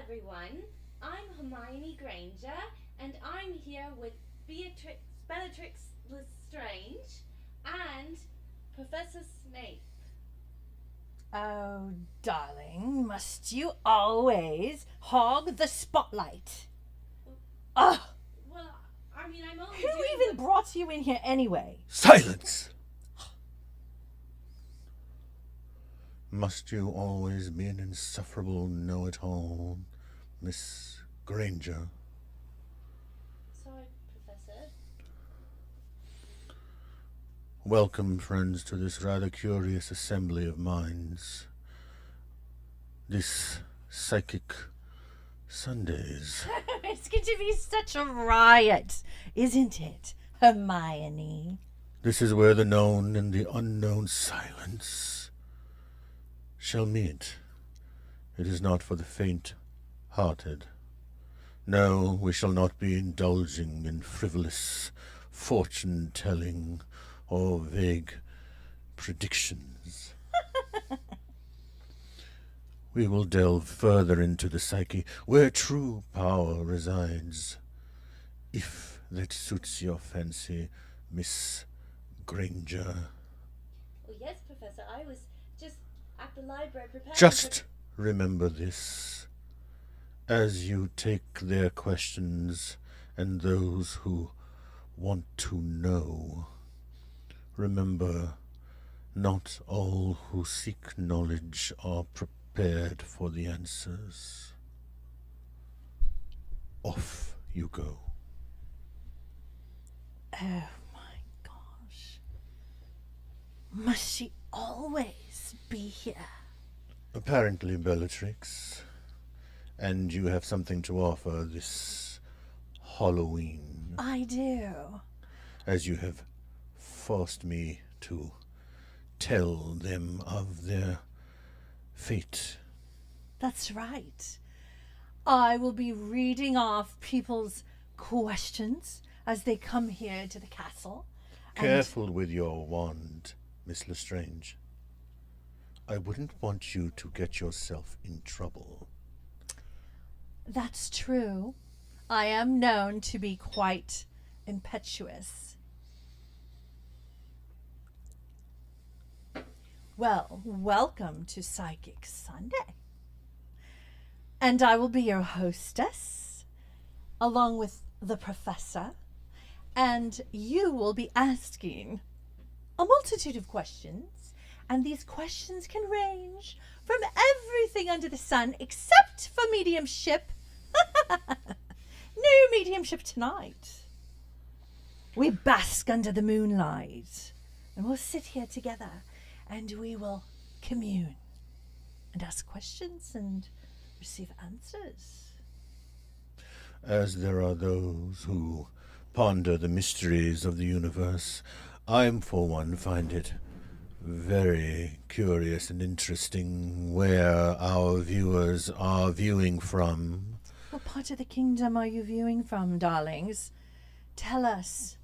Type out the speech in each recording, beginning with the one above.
everyone. I'm Hermione Granger, and I'm here with Bellatrix Lestrange and Professor Snape. Oh, darling, must you always hog the spotlight? Well, I mean, I'm only Who even brought you in here anyway? Silence! Must you always be an insufferable know-it-all, Miss Granger? Sorry, Professor. Welcome, friends, to this rather curious assembly of minds. This Psychic Sundays. It's going to be such a riot, isn't it, Hermione? This is where the known and the unknown silence shall meet. It is not for the faint-hearted. No, we shall not be indulging in frivolous fortune-telling or vague predictions. We will delve further into the psyche, where true power resides. If that suits your fancy, Miss Granger. Well, yes, Professor. I was just at the library preparing. Just remember this. As you take their questions and those who want to know, remember, not all who seek knowledge are prepared for the answers. Off you go. Oh my gosh. Must she always be here? Apparently, Bellatrix. And you have something to offer this Halloween. I do. As you have forced me to tell them of their fate. That's right. I will be reading off people's questions as they come here to the castle. Careful with your wand, Miss Lestrange. I wouldn't want you to get yourself in trouble. That's true. I am known to be quite impetuous. Well, welcome to Psychic Sunday. And I will be your hostess, along with the professor, and you will be asking a multitude of questions, and these questions can range from everything under the sun except for mediumship. No mediumship tonight. We bask under the moonlight, and we'll sit here together, and we will commune and ask questions and receive answers. As there are those who ponder the mysteries of the universe, I, for one, find it very curious and interesting where our viewers are viewing from. What part of the kingdom are you viewing from, darlings? Tell us.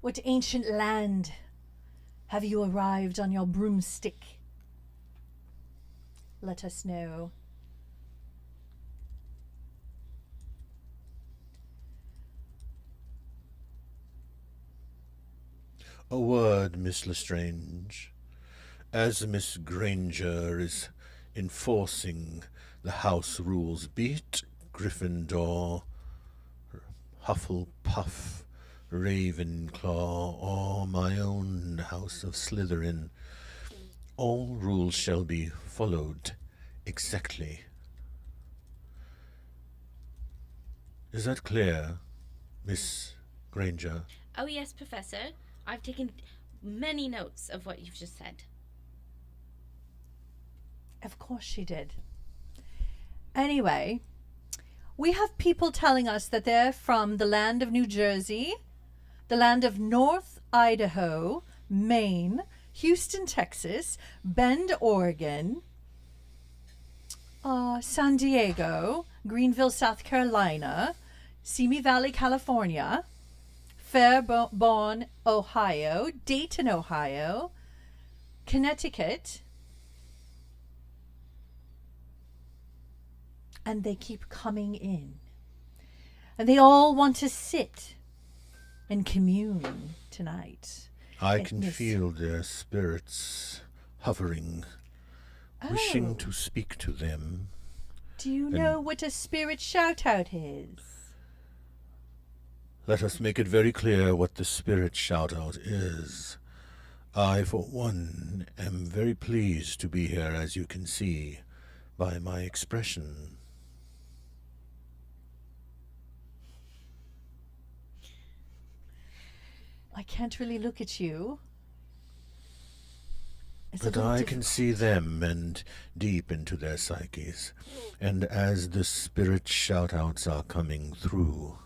What ancient land have you arrived on your broomstick? Let us know. A word, Miss Lestrange. As Miss Granger is enforcing the house rules, be it Gryffindor, Hufflepuff, Ravenclaw, or my own house of Slytherin, all rules shall be followed exactly. Is that clear, Miss Granger? Oh, yes, Professor. I've taken many notes of what you've just said. Of course she did. Anyway, we have people telling us that they're from the land of New Jersey, the land of North Idaho, Maine, Houston, Texas, Bend, Oregon, San Diego, Greenville, South Carolina, Simi Valley, California, Fairborn, Ohio, Dayton, Ohio, Connecticut, and they keep coming in. And they all want to sit and commune tonight. I can feel their spirits hovering, wishing to speak to them. Do you know what a spirit shout-out is? Let us make it very clear what the spirit shout-out is. I, for one, am very pleased to be here, as you can see by my expression. I can't really look at you. But I can see them and deep into their psyches. And as the spirit shout-outs are coming through,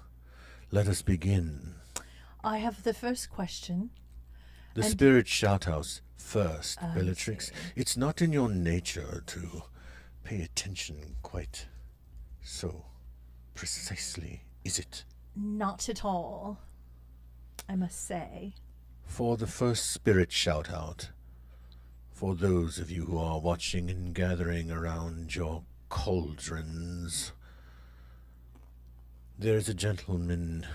let us begin. I have the first question. The spirit shout-outs first, Bellatrix. It's not in your nature to pay attention quite so precisely, is it? Not at all, I must say. For the first spirit shout-out, for those of you who are watching and gathering around your cauldrons, there is a gentleman,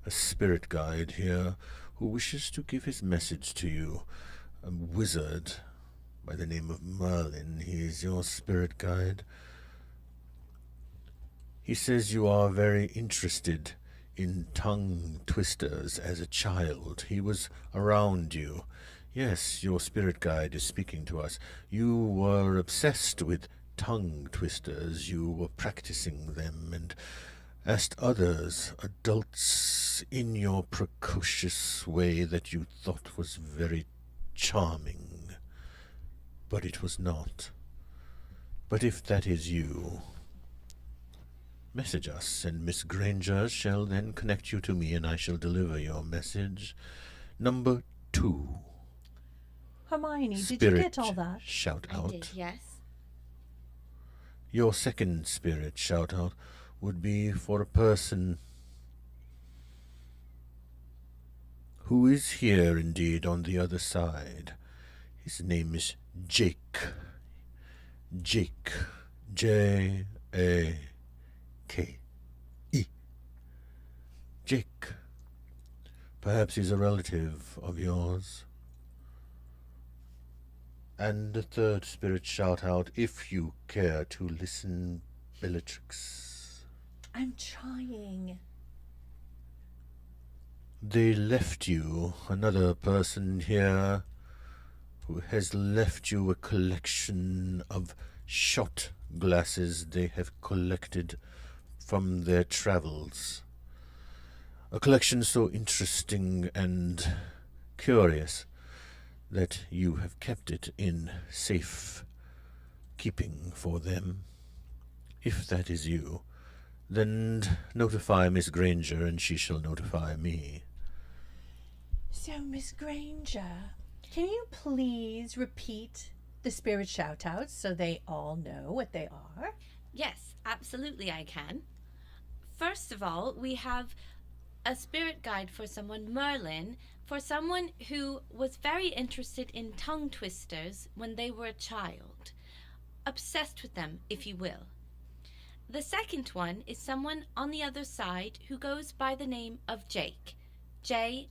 a spirit guide here, who wishes to give his message to you. A wizard by the name of Merlin. He is your spirit guide. He says you are very interested in tongue twisters as a child. He was around you. Yes, your spirit guide is speaking to us. You were obsessed with tongue twisters. You were practicing them and asked others, adults, in your precocious way that you thought was very charming. But it was not. But if that is you, message us, and Miss Granger shall then connect you to me, and I shall deliver your message. Number 2. Hermione, did you get all that? Shout out. I did, yes. Your second spirit shout out would be for a person who is here indeed on the other side. His name is Jake. Jake. J-A-K-E. Jake. Perhaps he's a relative of yours. And the third spirit shout out, if you care to listen, Bellatrix. I'm trying. They left you, another person here, who has left you a collection of shot glasses they have collected from their travels. A collection so interesting and curious that you have kept it in safe keeping for them. If that is you, then notify Miss Granger, and she shall notify me. So, Miss Granger, can you please repeat the spirit shout-outs so they all know what they are? Yes, absolutely I can. First of all, we have a spirit guide for someone, Merlin, for someone who was very interested in tongue twisters when they were a child. Obsessed with them, if you will. The second one is someone on the other side who goes by the name of Jake. J-A-K-E.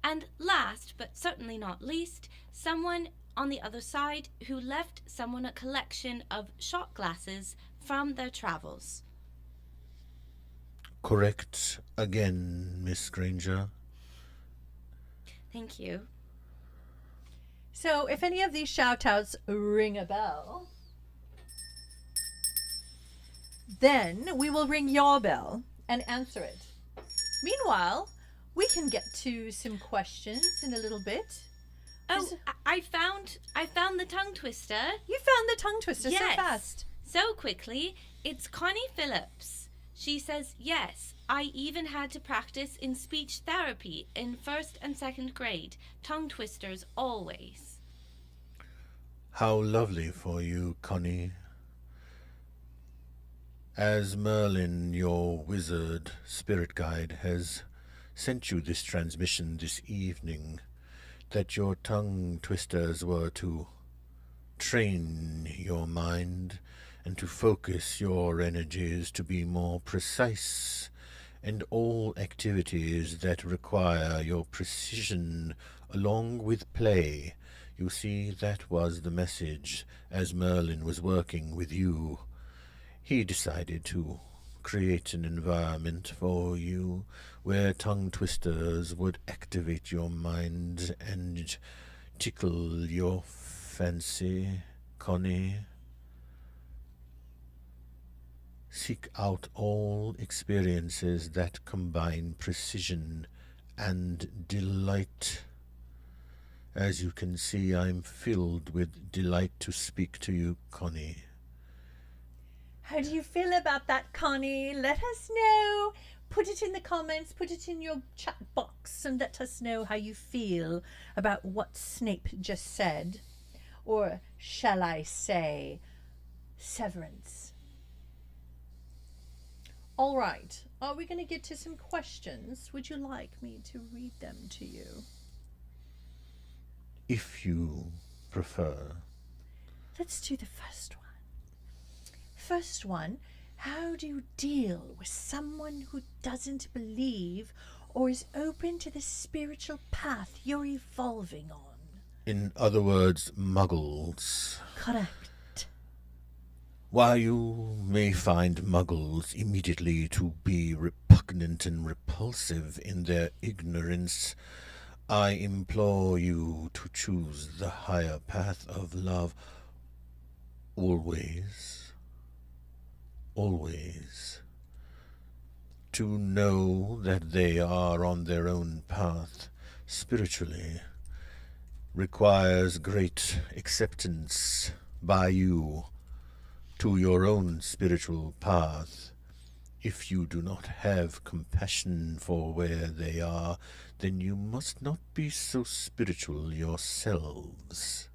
And last, but certainly not least, someone on the other side who left someone a collection of shot glasses from their travels. Correct again, Miss Granger. Thank you. So, if any of these shout-outs ring a bell, then we will ring your bell and answer it. Meanwhile, we can get to some questions in a little bit. Oh, I found the tongue twister. You found the tongue twister so Yes. fast. So quickly. It's Connie Phillips. She says, yes, I even had to practice in speech therapy in 1st and 2nd grade. Tongue twisters always. How lovely for you, Connie. As Merlin, your wizard spirit guide, has sent you this transmission this evening, that your tongue twisters were to train your mind and to focus your energies to be more precise, and all activities that require your precision along with play. You see, that was the message as Merlin was working with you. He decided to create an environment for you where tongue twisters would activate your mind and tickle your fancy, Connie. Seek out all experiences that combine precision and delight. As you can see, I'm filled with delight to speak to you, Connie. How do you feel about that, Connie? Let us know. Put it in the comments, put it in your chat box, and let us know how you feel about what Snape just said. Or shall I say, Severance. All right, are we going to get to some questions? Would you like me to read them to you? If you prefer. Let's do the first one. First one, how do you deal with someone who doesn't believe or is open to the spiritual path you're evolving on? In other words, muggles. Correct. While you may find muggles immediately to be repugnant and repulsive in their ignorance, I implore you to choose the higher path of love always. Always. To know that they are on their own path spiritually requires great acceptance by you to your own spiritual path. If you do not have compassion for where they are, then you must not be so spiritual yourselves.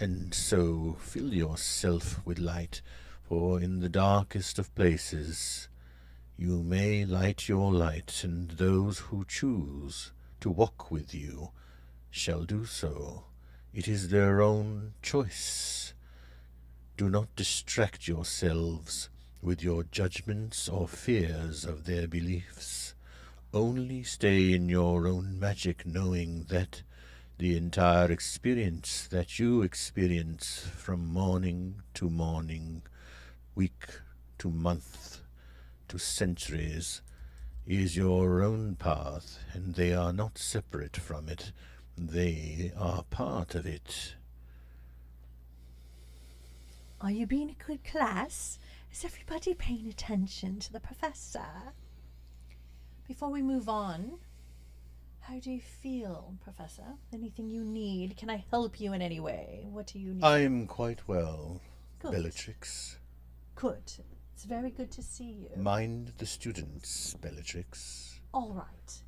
And so fill yourself with light, for in the darkest of places you may light your light, and those who choose to walk with you shall do so. It is their own choice. Do not distract yourselves with your judgments or fears of their beliefs. Only stay in your own magic, knowing that the entire experience that you experience from morning to morning, week to month to centuries, is your own path, and they are not separate from it. They are part of it. Are you being a good class? Is everybody paying attention to the professor? Before we move on, how do you feel, Professor? Anything you need? Can I help you in any way? What do you need? I am quite well, Good. Bellatrix. Good. It's very good to see you. Mind the students, Bellatrix. All right.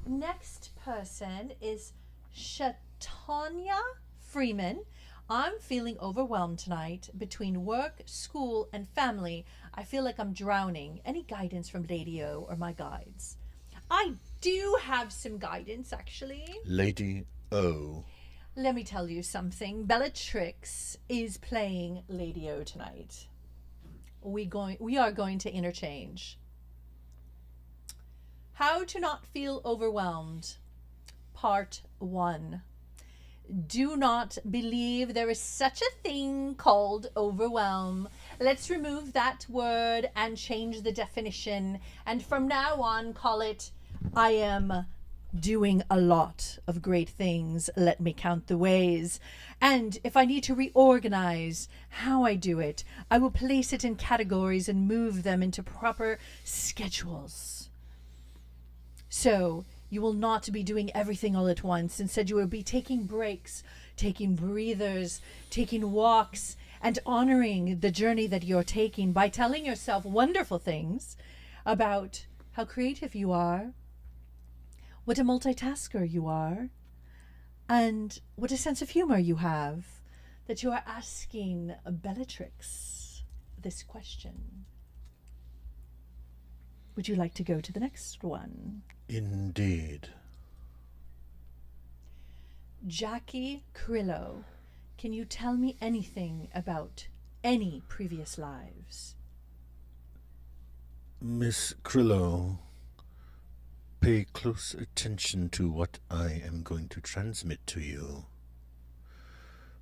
Next person is Shatanya Freeman. I'm feeling overwhelmed tonight between work, school, and family. I feel like I'm drowning. Any guidance from Lady O or my guides? I do have some guidance, actually. Lady O. Let me tell you something. Bellatrix is playing Lady O tonight. We are going to interchange. How to not feel overwhelmed. Part 1. Do not believe there is such a thing called overwhelm. Let's remove that word and change the definition. And from now on, call it, I am doing a lot of great things. Let me count the ways. And if I need to reorganize how I do it, I will place it in categories and move them into proper schedules. So you will not be doing everything all at once. Instead, you will be taking breaks, taking breathers, taking walks, and honoring the journey that you're taking by telling yourself wonderful things about how creative you are, what a multitasker you are, and what a sense of humor you have, that you are asking Bellatrix this question. Would you like to go to the next one? Indeed. Jackie Crillo, can you tell me anything about any previous lives. Miss Krillo, pay close attention to what I am going to transmit to you.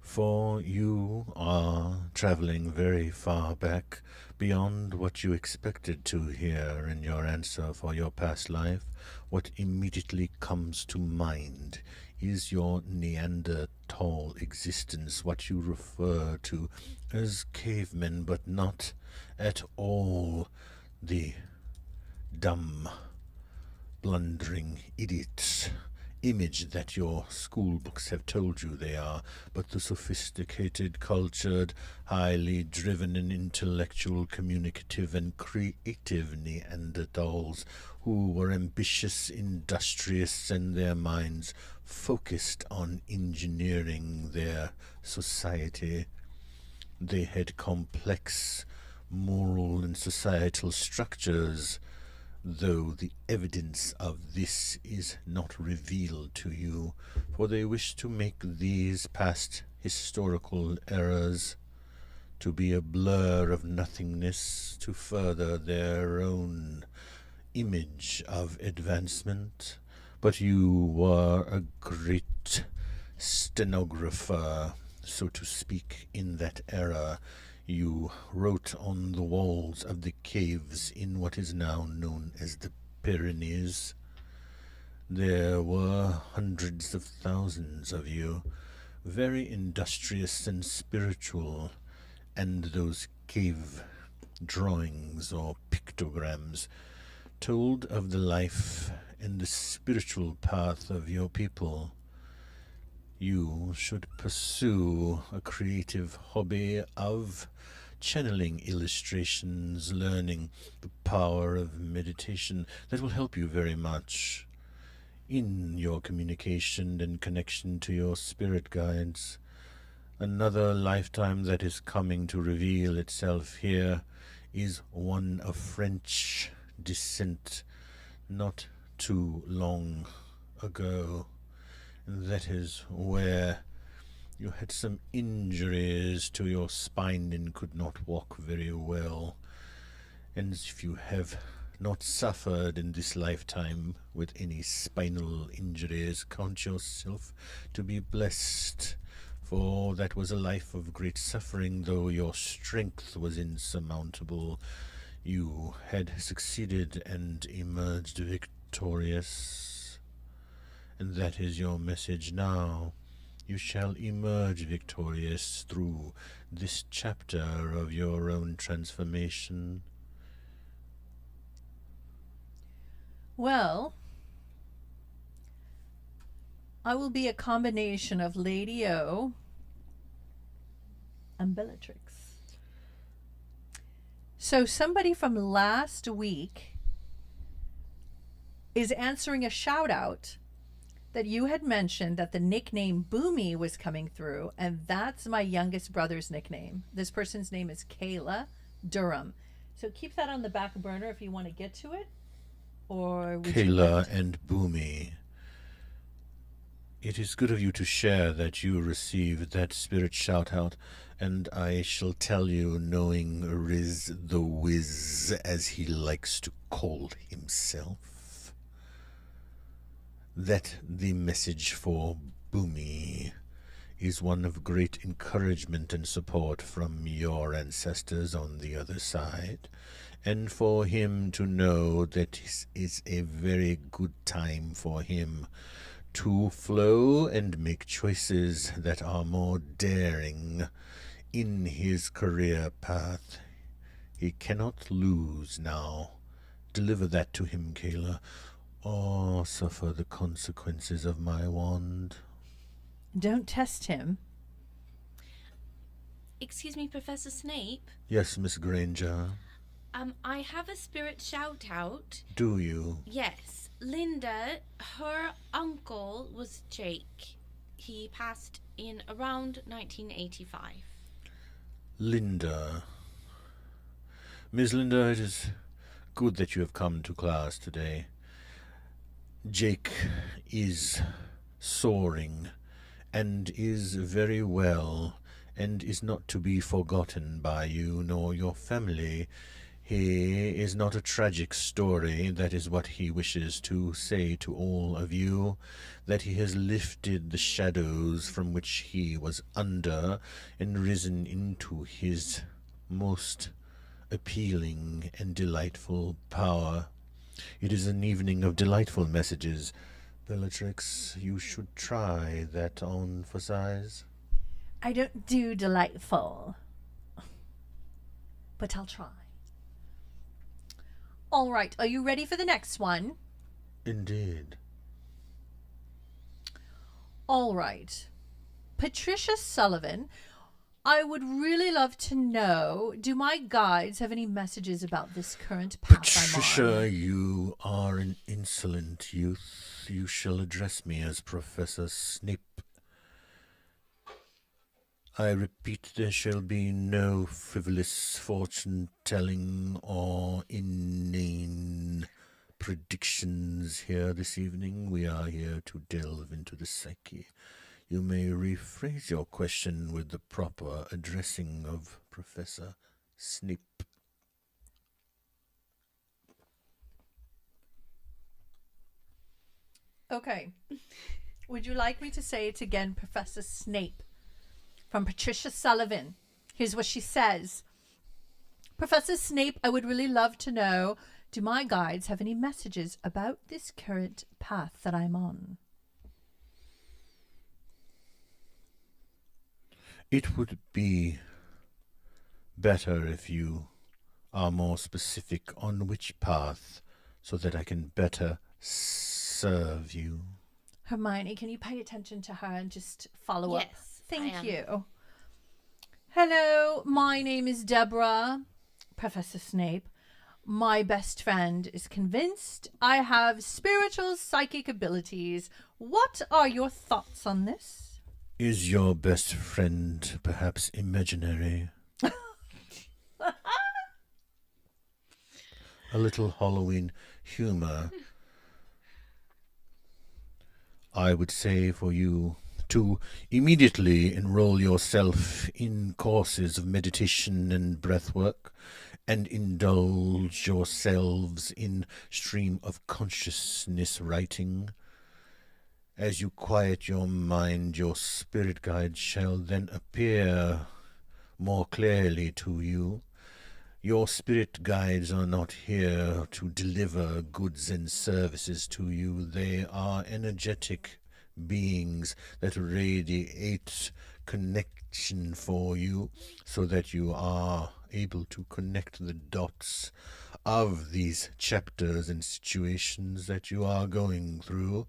For you are traveling very far back beyond what you expected to hear in your answer for your past life. What immediately comes to mind is your Neanderthal existence, what you refer to as cavemen, but not at all the dumb, blundering idiots image that your school books have told you they are, but the sophisticated, cultured, highly driven and intellectual, communicative and creative Neanderthals who were ambitious, industrious, and their minds focused on engineering their society. They had complex moral and societal structures, though the evidence of this is not revealed to you, for they wish to make these past historical errors to be a blur of nothingness to further their own image of advancement. But you were a great stenographer, so to speak, in that era. You wrote on the walls of the caves in what is now known as the Pyrenees. There were hundreds of thousands of you, very industrious and spiritual, and those cave drawings or pictograms told of the life and the spiritual path of your people. You should pursue a creative hobby of channeling illustrations, learning the power of meditation. That will help you very much in your communication and connection to your spirit guides. Another lifetime that is coming to reveal itself here is one of French descent, not too long ago. That is where you had some injuries to your spine and could not walk very well. And if you have not suffered in this lifetime with any spinal injuries, count yourself to be blessed, for that was a life of great suffering, though your strength was insurmountable. You had succeeded and emerged victorious. And that is your message now. You shall emerge victorious through this chapter of your own transformation. Well, I will be a combination of Lady O and Bellatrix. So somebody from last week is answering a shout out that you had mentioned that the nickname Boomy was coming through, and that's my youngest brother's nickname. This person's name is Kayla Durham. So keep that on the back burner if you want to get to it. Or Kayla and Boomy, it is good of you to share that you received that spirit shout out, and I shall tell you, knowing Riz the Wiz, as he likes to call himself, that the message for Boomy is one of great encouragement and support from your ancestors on the other side, and for him to know that this is a very good time for him to flow and make choices that are more daring in his career path. He cannot lose now. Deliver that to him, Kayla, or suffer the consequences of my wand. Don't test him. Excuse me, Professor Snape. Yes, Miss Granger. I have a spirit shout out. Do you? Yes. Linda, her uncle was Jake. He passed in around 1985. Linda. Miss Linda, it is good that you have come to class today. Jake is soaring and is very well, and is not to be forgotten by you nor your family. He is not a tragic story. That is what he wishes to say to all of you, that he has lifted the shadows from which he was under and risen into his most appealing and delightful power. It is an evening of delightful messages. Bellatrix, you should try that on for size. I don't do delightful, but I'll try. All right, are you ready for the next one? Indeed. All right. Patricia Sullivan, I would really love to know, do my guides have any messages about this current path Patricia, I'm on? you are an insolent youth. You shall address me as Professor Snape. I repeat, there shall be no frivolous fortune-telling or inane predictions here this evening. We are here to delve into the psyche. You may rephrase your question with the proper addressing of Professor Snape. Okay. Would you like me to say it again, Professor Snape? From Patricia Sullivan. Here's what she says. Professor Snape, I would really love to know, do my guides have any messages about this current path that I'm on? It would be better if you are more specific on which path, so that I can better serve you. Hermione, can you pay attention to her and just follow up? Yes, Thank I am. you. Hello, my name is Deborah. Professor Snape. My best friend is convinced I have spiritual psychic abilities. What are your thoughts on this? Is your best friend perhaps imaginary? A little Halloween humor. I would say for you to immediately enroll yourself in courses of meditation and breathwork, and indulge yourselves in stream of consciousness writing. As you quiet your mind, your spirit guide shall then appear more clearly to you. Your spirit guides are not here to deliver goods and services to you. They are energetic beings that radiate connection for you, so that you are able to connect the dots of these chapters and situations that you are going through.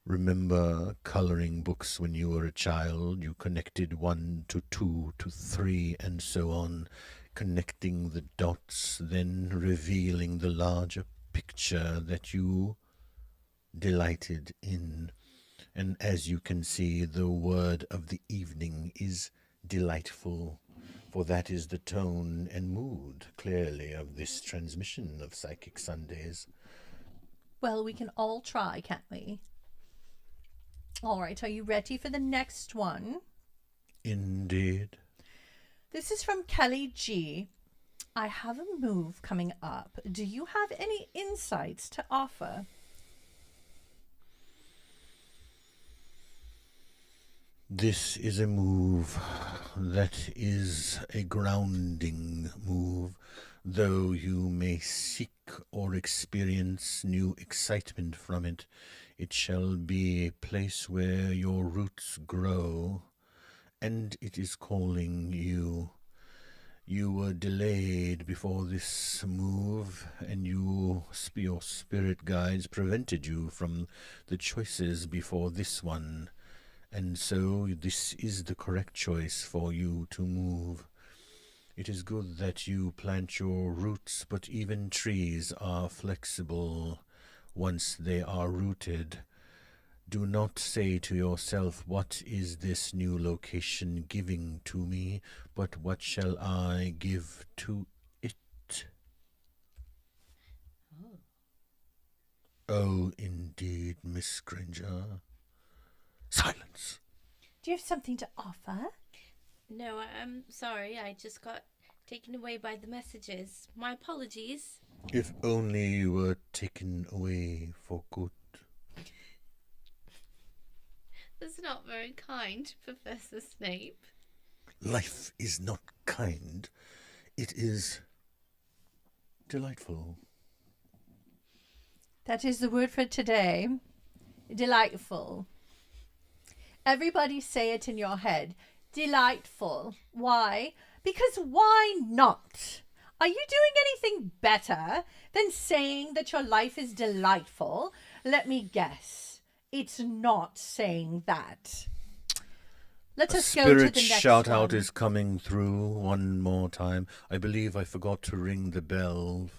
Remember coloring books when you were a child. You connected 1 to 2 to 3 and so on, connecting the dots, then revealing the larger picture that you delighted in. And as you can see, the word of the evening is delightful, for that is the tone and mood, clearly, of this transmission of Psychic Sundays. Well, we can all try, can't we? All right, are you ready for the next one? Indeed. This is from Kelly G. I have a move coming up. Do you have any insights to offer? This is a move that is a grounding move. Though you may seek or experience new excitement from it, it shall be a place where your roots grow, and it is calling you. You were delayed before this move, and your spirit guides prevented you from the choices before this one. And so this is the correct choice for you to move. It is good that you plant your roots, but even trees are flexible once they are rooted. Do not say to yourself, what is this new location giving to me, but what shall I give to it? Oh, indeed, Miss Granger. Silence. Do you have something to offer? No, I'm sorry. I just got taken away by the messages. My apologies. If only you were taken away for good. That's not very kind, Professor Snape. Life is not kind. It is delightful. That is the word for today. Delightful. Everybody say it in your head. Delightful. Why? Because why not? Are you doing anything better than saying that your life is delightful? Let me guess. It's not saying that. Let us go to the Spirit next shout out one. is coming through one more time. I believe I forgot to ring the bell.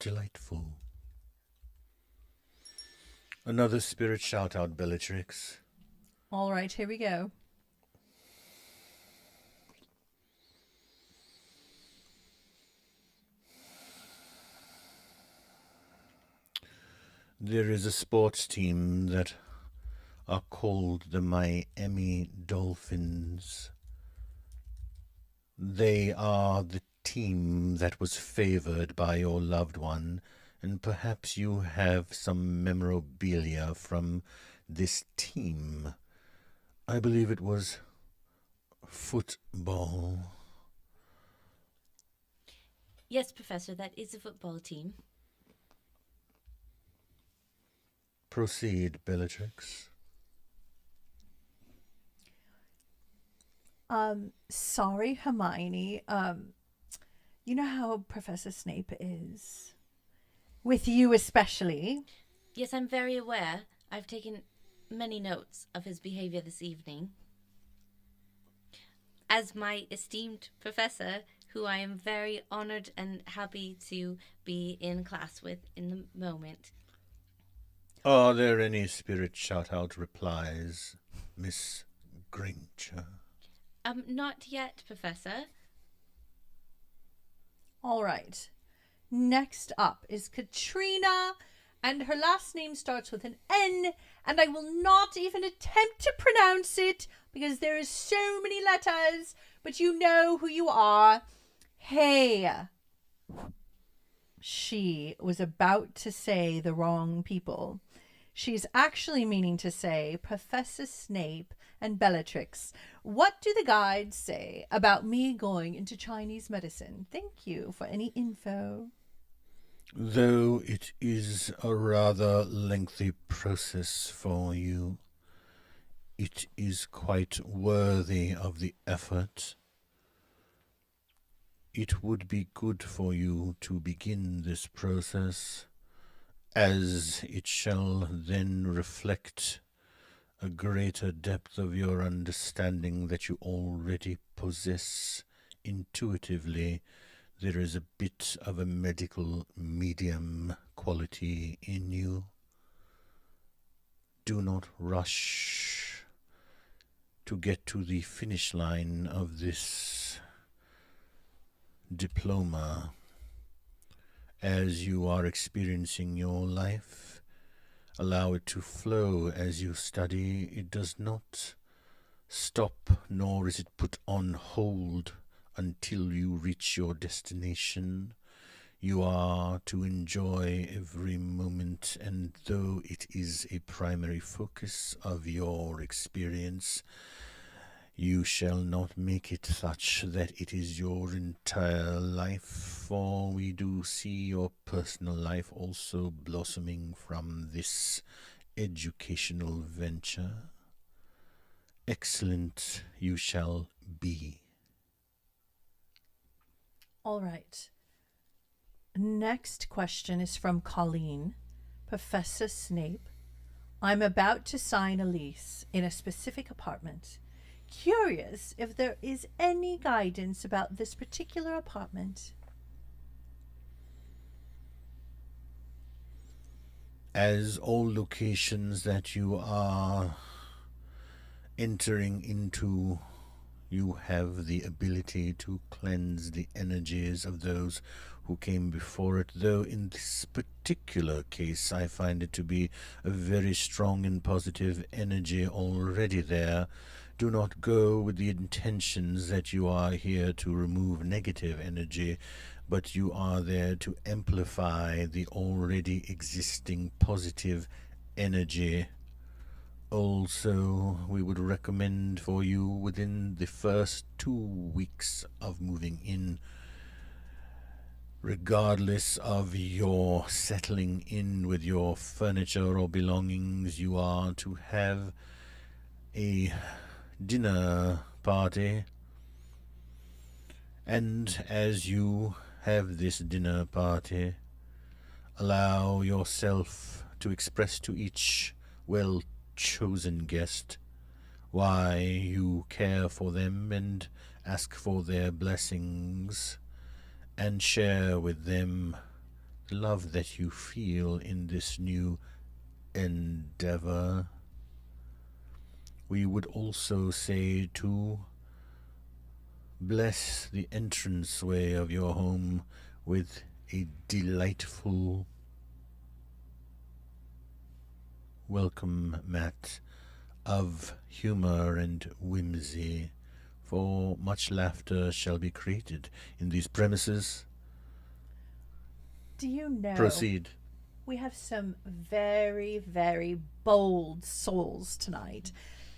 Delightful. Another spirit shout out, Bellatrix. All right, here we go. There is a sports team that are called the Miami Dolphins. They are the team that was favored by your loved one, and perhaps you have some memorabilia from this team. I believe it was football. Yes, Professor, that is a football team. Proceed, Bellatrix. Sorry, Hermione. You know how Professor Snape is. With you especially. Yes, I'm very aware. I've taken many notes of his behavior this evening. As my esteemed professor, who I am very honored and happy to be in class with in the moment. Are there any spirit shout-out replies, Miss Granger? Not yet, Professor. All right. Next up is Katrina, and her last name starts with an N, and I will not even attempt to pronounce it because there is so many letters, but you know who you are. Hey. She was about to say the wrong people. She's actually meaning to say Professor Snape and Bellatrix. What do the guides say about me going into Chinese medicine? Thank you for any info. Though it is a rather lengthy process for you, it is quite worthy of the effort. It would be good for you to begin this process, as it shall then reflect a greater depth of your understanding that you already possess intuitively. There is a bit of a medical medium quality in you. Do not rush to get to the finish line of this diploma. As you are experiencing your life, allow it to flow as you study. It does not stop, nor is it put on hold until you reach your destination. You are to enjoy every moment, and though it is a primary focus of your experience, you shall not make it such that it is your entire life, for we do see your personal life also blossoming from this educational venture. Excellent you shall be. All right. Next question is from Colleen. Professor Snape, I'm about to sign a lease in a specific apartment. Curious if there is any guidance about this particular apartment. As all locations that you are entering into, you have the ability to cleanse the energies of those who came before it, though in this particular case I find it to be a very strong and positive energy already there. Do not go with the intentions that you are here to remove negative energy, but you are there to amplify the already existing positive energy. Also, we would recommend for you within the first 2 weeks of moving in, regardless of your settling in with your furniture or belongings, you are to have a dinner party. And as you have this dinner party, allow yourself to express to each well-chosen guest why you care for them and ask for their blessings, and share with them the love that you feel in this new endeavor. We would also say to bless the entranceway of your home with a delightful welcome mat of humor and whimsy, for much laughter shall be created in these premises. Do you know? Proceed. We have some very, very bold souls tonight.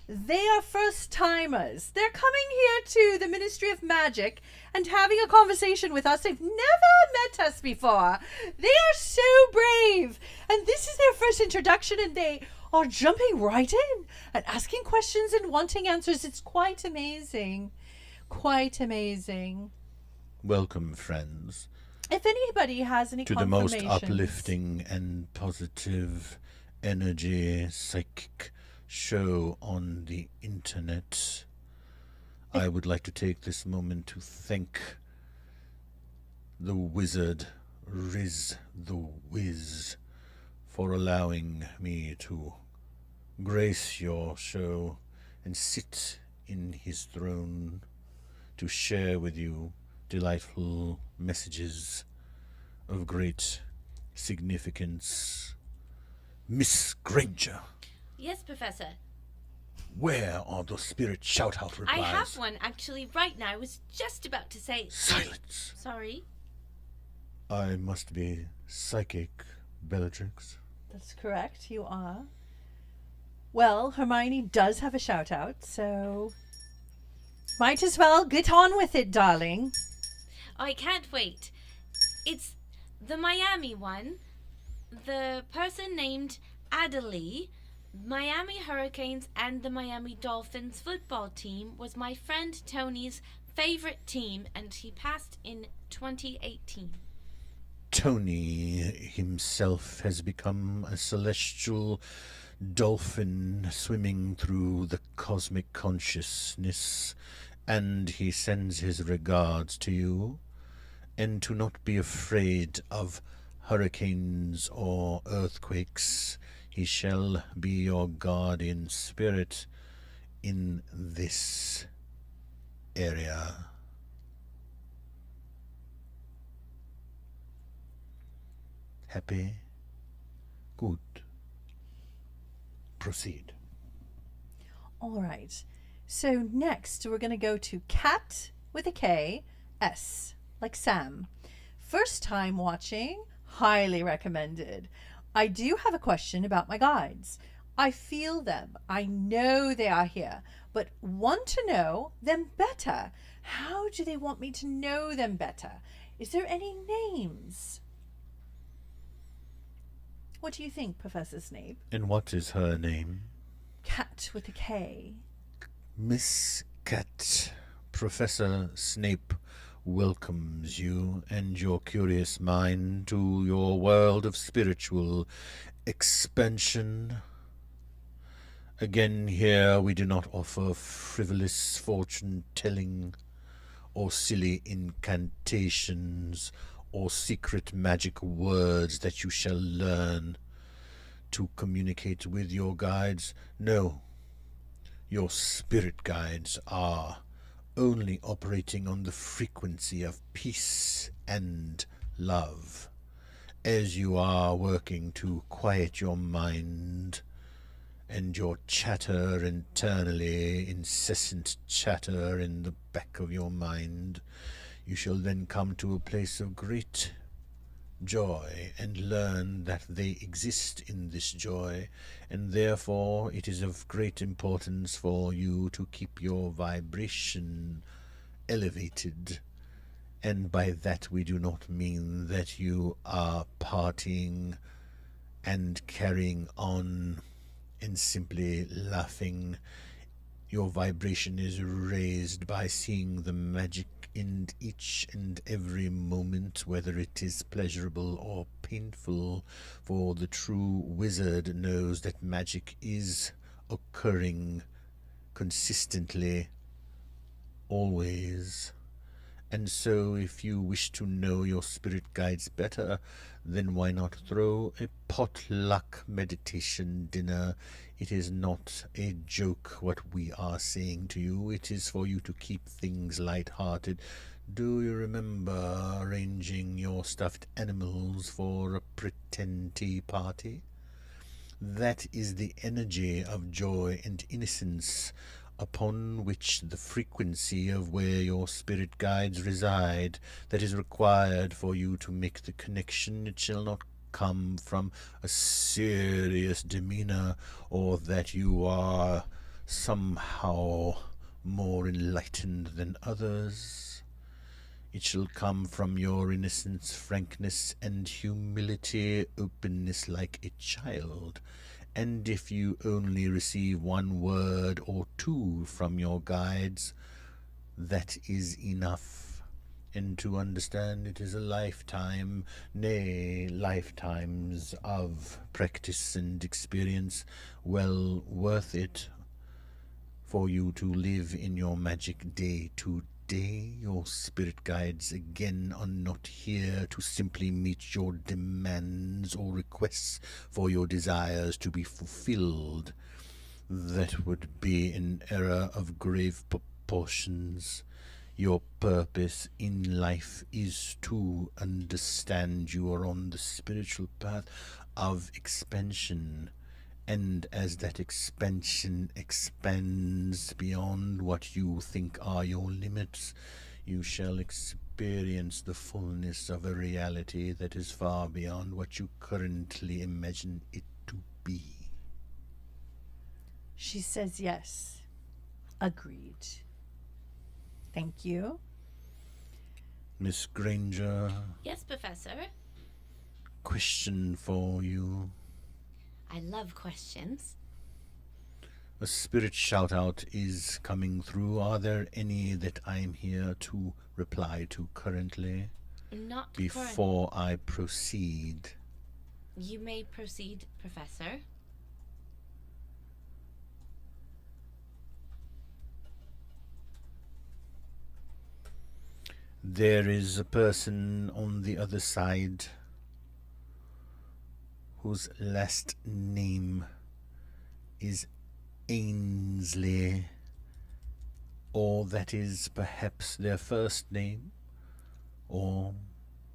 They are first timers. They're coming here to the Ministry of Magic and having a conversation with us. They've never met us before. They are so brave. And this is their first introduction, and they are jumping right in and asking questions and wanting answers. It's quite amazing. Quite amazing. Welcome, friends, If anybody has any to the most confirmations- uplifting and positive energy psychic show on the internet. I would like to take this moment to thank the wizard Riz the Wiz for allowing me to grace your show and sit in his throne to share with you delightful messages of great significance. Miss Granger, Yes, Professor. where are the spirit shout-out replies? I have one actually right now. I was just about to say. Silence. Sorry. I must be psychic, Bellatrix. That's correct, you are. Well, Hermione does have a shout out, so might as well get on with it, darling. I can't wait. It's the Miami one. The person named Adelie, Miami Hurricanes and the Miami Dolphins football team was my friend Tony's favorite team, and he passed in 2018. Tony himself has become a celestial dolphin swimming through the cosmic consciousness, and he sends his regards to you, and to not be afraid of hurricanes or earthquakes. He shall be your guardian spirit in this area. Happy? Good. Proceed. All right. So next we're going to go to Cat with a K, S, like Sam. First time watching, highly recommended. I do have a question about my guides. I feel them. I know they are here, but want to know them better. How do they want me to know them better? Is there any names? What do you think, Professor Snape? And what is her name? Cat with a K. Miss Cat. Professor Snape welcomes you and your curious mind to your world of spiritual expansion. Again, here we do not offer frivolous fortune-telling or silly incantations or secret magic words that you shall learn to communicate with your guides. No, your spirit guides are only operating on the frequency of peace and love. As you are working to quiet your mind and your chatter internally, incessant chatter in the back of your mind, you shall then come to a place of great joy and learn that they exist in this joy, and therefore it is of great importance for you to keep your vibration elevated. And by that we do not mean that you are partying and carrying on and simply laughing. Your vibration is raised by seeing the magic in each and every moment, whether it is pleasurable or painful, for the true wizard knows that magic is occurring consistently, always. And so if you wish to know your spirit guides better, then why not throw a potluck meditation dinner? It is not a joke what we are saying to you. It is for you to keep things light-hearted. Do you remember arranging your stuffed animals for a pretend tea party? That is the energy of joy and innocence, upon which the frequency of where your spirit guides reside, that is required for you to make the connection. It shall not come from a serious demeanor, or that you are somehow more enlightened than others. It shall come from your innocence, frankness, and humility, openness like a child. And if you only receive one word or two from your guides, that is enough. And to understand it is a lifetime, nay, lifetimes of practice and experience, well worth it for you to live in your magic day to day. Your spirit guides again are not here to simply meet your demands or requests for your desires to be fulfilled. That would be an error of grave proportions. Your purpose in life is to understand you are on the spiritual path of expansion, and as that expansion expands beyond what you think are your limits, you shall experience the fullness of a reality that is far beyond what you currently imagine it to be. She says yes. Agreed. Thank you. Miss Granger, Yes, Professor. question for you. I love questions. A spirit shout-out is coming through. Are there any that I'm here to reply to currently Not current. before I proceed? You may proceed, Professor. There is a person on the other side whose last name is Ainsley, or that is perhaps their first name, or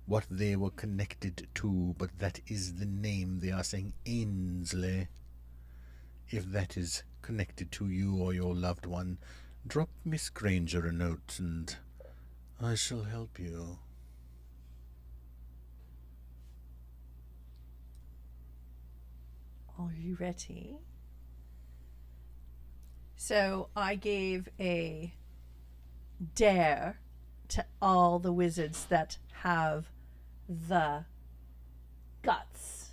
what they were connected to, but that is the name. They are saying Ainsley. If that is connected to you or your loved one, drop Miss Granger a note and I shall help you. Are you ready? So I gave a dare to all the wizards that have the guts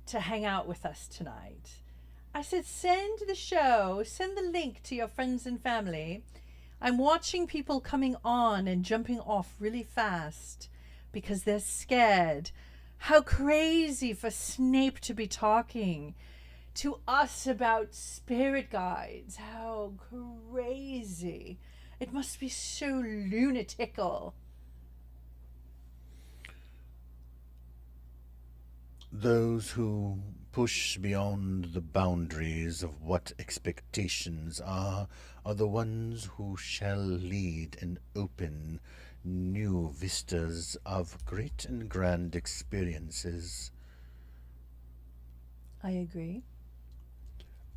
to hang out with us tonight. I said, send the link to your friends and family. I'm watching people coming on and jumping off really fast because they're scared. How crazy for Snape to be talking to us about spirit guides. How crazy. It must be so lunatical. Those who push beyond the boundaries of what expectations are the ones who shall lead and open new vistas of great and grand experiences. I agree.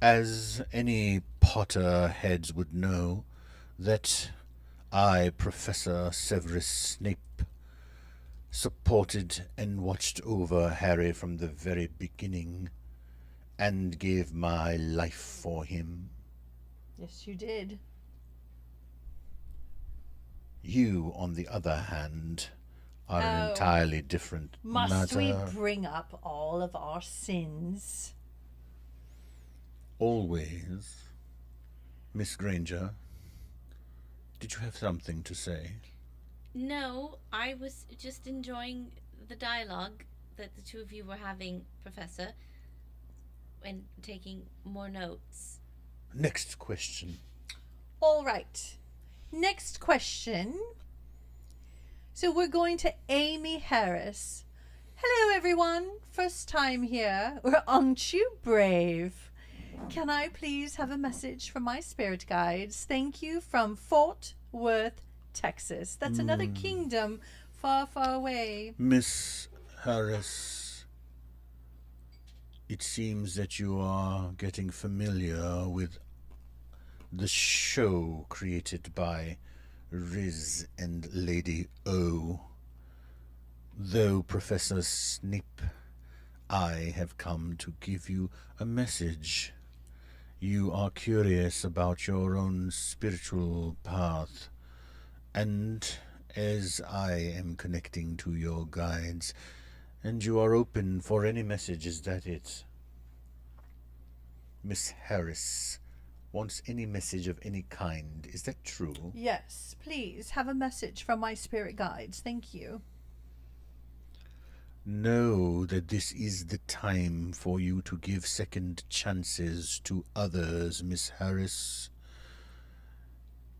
As any Potterheads would know, that I, Professor Severus Snape, supported and watched over Harry from the very beginning, and gave my life for him. Yes, you did. You, on the other hand, are an entirely different Must we matter. bring up all of our sins? Always. Miss Granger, did you have something to say? No, I was just enjoying the dialogue that the two of you were having, Professor, and taking more notes. Next question. All right. Next question. So we're going to Amy Harris. Hello, everyone. First time here. Aren't you brave? Can I please have a message from my spirit guides? Thank you, from Fort Worth, Texas. That's another kingdom far, far away. Miss Harris, it seems that you are getting familiar with the show created by Riz and Lady O. Though Professor Snape, I have come to give you a message. You are curious about your own spiritual path, and as I am connecting to your guides, and you are open for any message, is that it? Miss Harris wants any message of any kind, is that true? Yes, please have a message from my spirit guides. Thank you. Know that this is the time for you to give second chances to others, Miss Harris.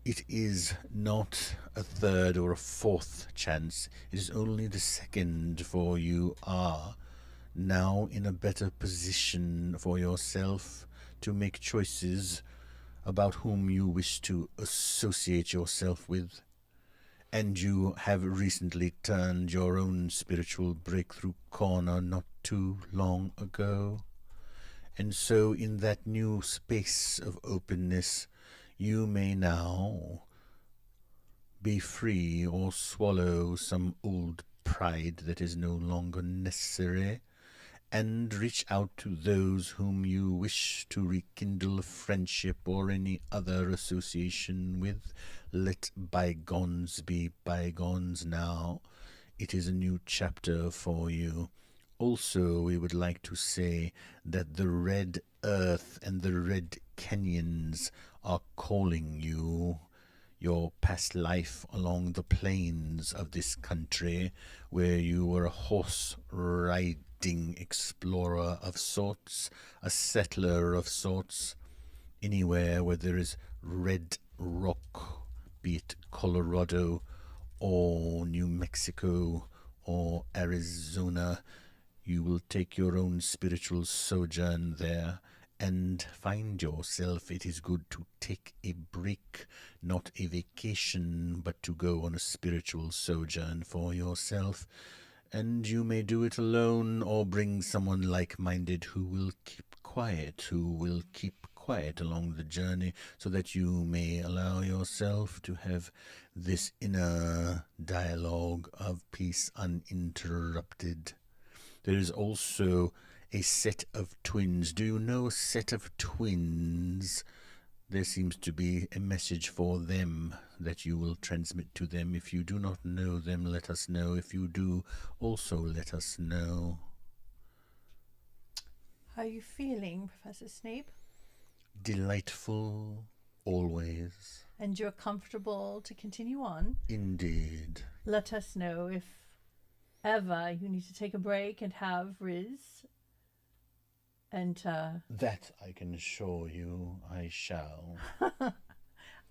It is not a third or a fourth chance. It is only the second, for you are now in a better position for yourself to make choices about whom you wish to associate yourself with. And you have recently turned your own spiritual breakthrough corner not too long ago. And so in that new space of openness, you may now be free or swallow some old pride that is no longer necessary, and reach out to those whom you wish to rekindle a friendship or any other association with. Let bygones be bygones now. It is a new chapter for you. Also, we would like to say that the red earth and the red canyons are calling you. Your past life along the plains of this country, where you were a horse riding explorer of sorts, a settler of sorts, anywhere where there is red rock, be it Colorado or New Mexico or Arizona, you will take your own spiritual sojourn there and find yourself. It is good to take a break, not a vacation, but to go on a spiritual sojourn for yourself. And you may do it alone or bring someone like-minded who will keep quiet along the journey, so that you may allow yourself to have this inner dialogue of peace uninterrupted. There is also a set of twins. Do you know a set of twins? There seems to be a message for them that you will transmit to them. If you do not know them, let us know. If you do, also let us know. How are you feeling, Professor Snape? Delightful, always. And you're comfortable to continue on? Indeed. Let us know if ever you need to take a break and have Riz. And that I can assure you I shall.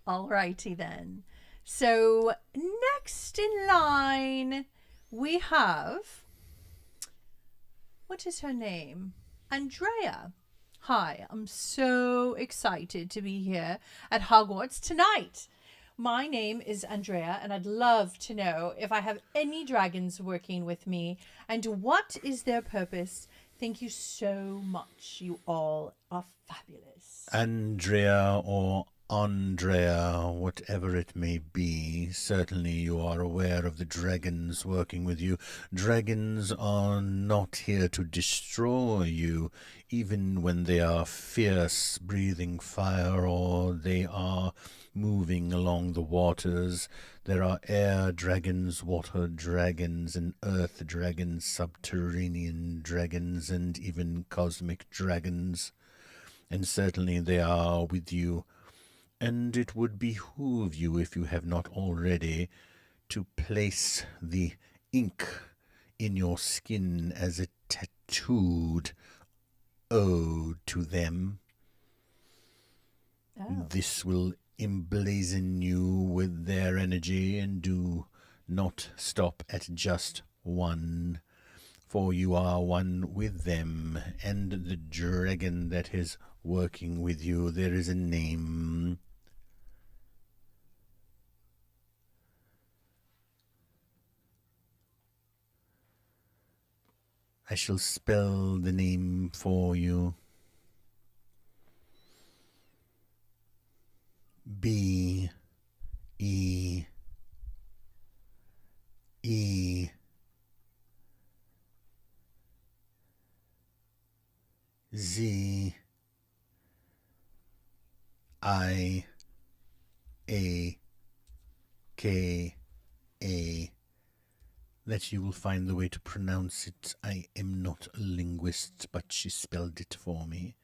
Alrighty then. So next in line we have, what is her name? Andrea. Hi, I'm so excited to be here at Hogwarts tonight. My name is Andrea, and I'd love to know if I have any dragons working with me and what is their purpose. Thank you so much. You all are fabulous. Andrea or Andrea, whatever it may be, certainly you are aware of the dragons working with you. Dragons are not here to destroy you, even when they are fierce, breathing fire, or they are moving along the waters. There are air dragons, water dragons, and earth dragons, subterranean dragons, and even cosmic dragons. And certainly they are with you. And it would behoove you, if you have not already, to place the ink in your skin as a tattooed ode to them. Oh. This will emblazon you with their energy, and do not stop at just one, for you are one with them, and the dragon that is working with you, there is a name. I shall spell the name for you. B E E Z I A K A. That you will find the way to pronounce it. I am not a linguist, but she spelled it for me.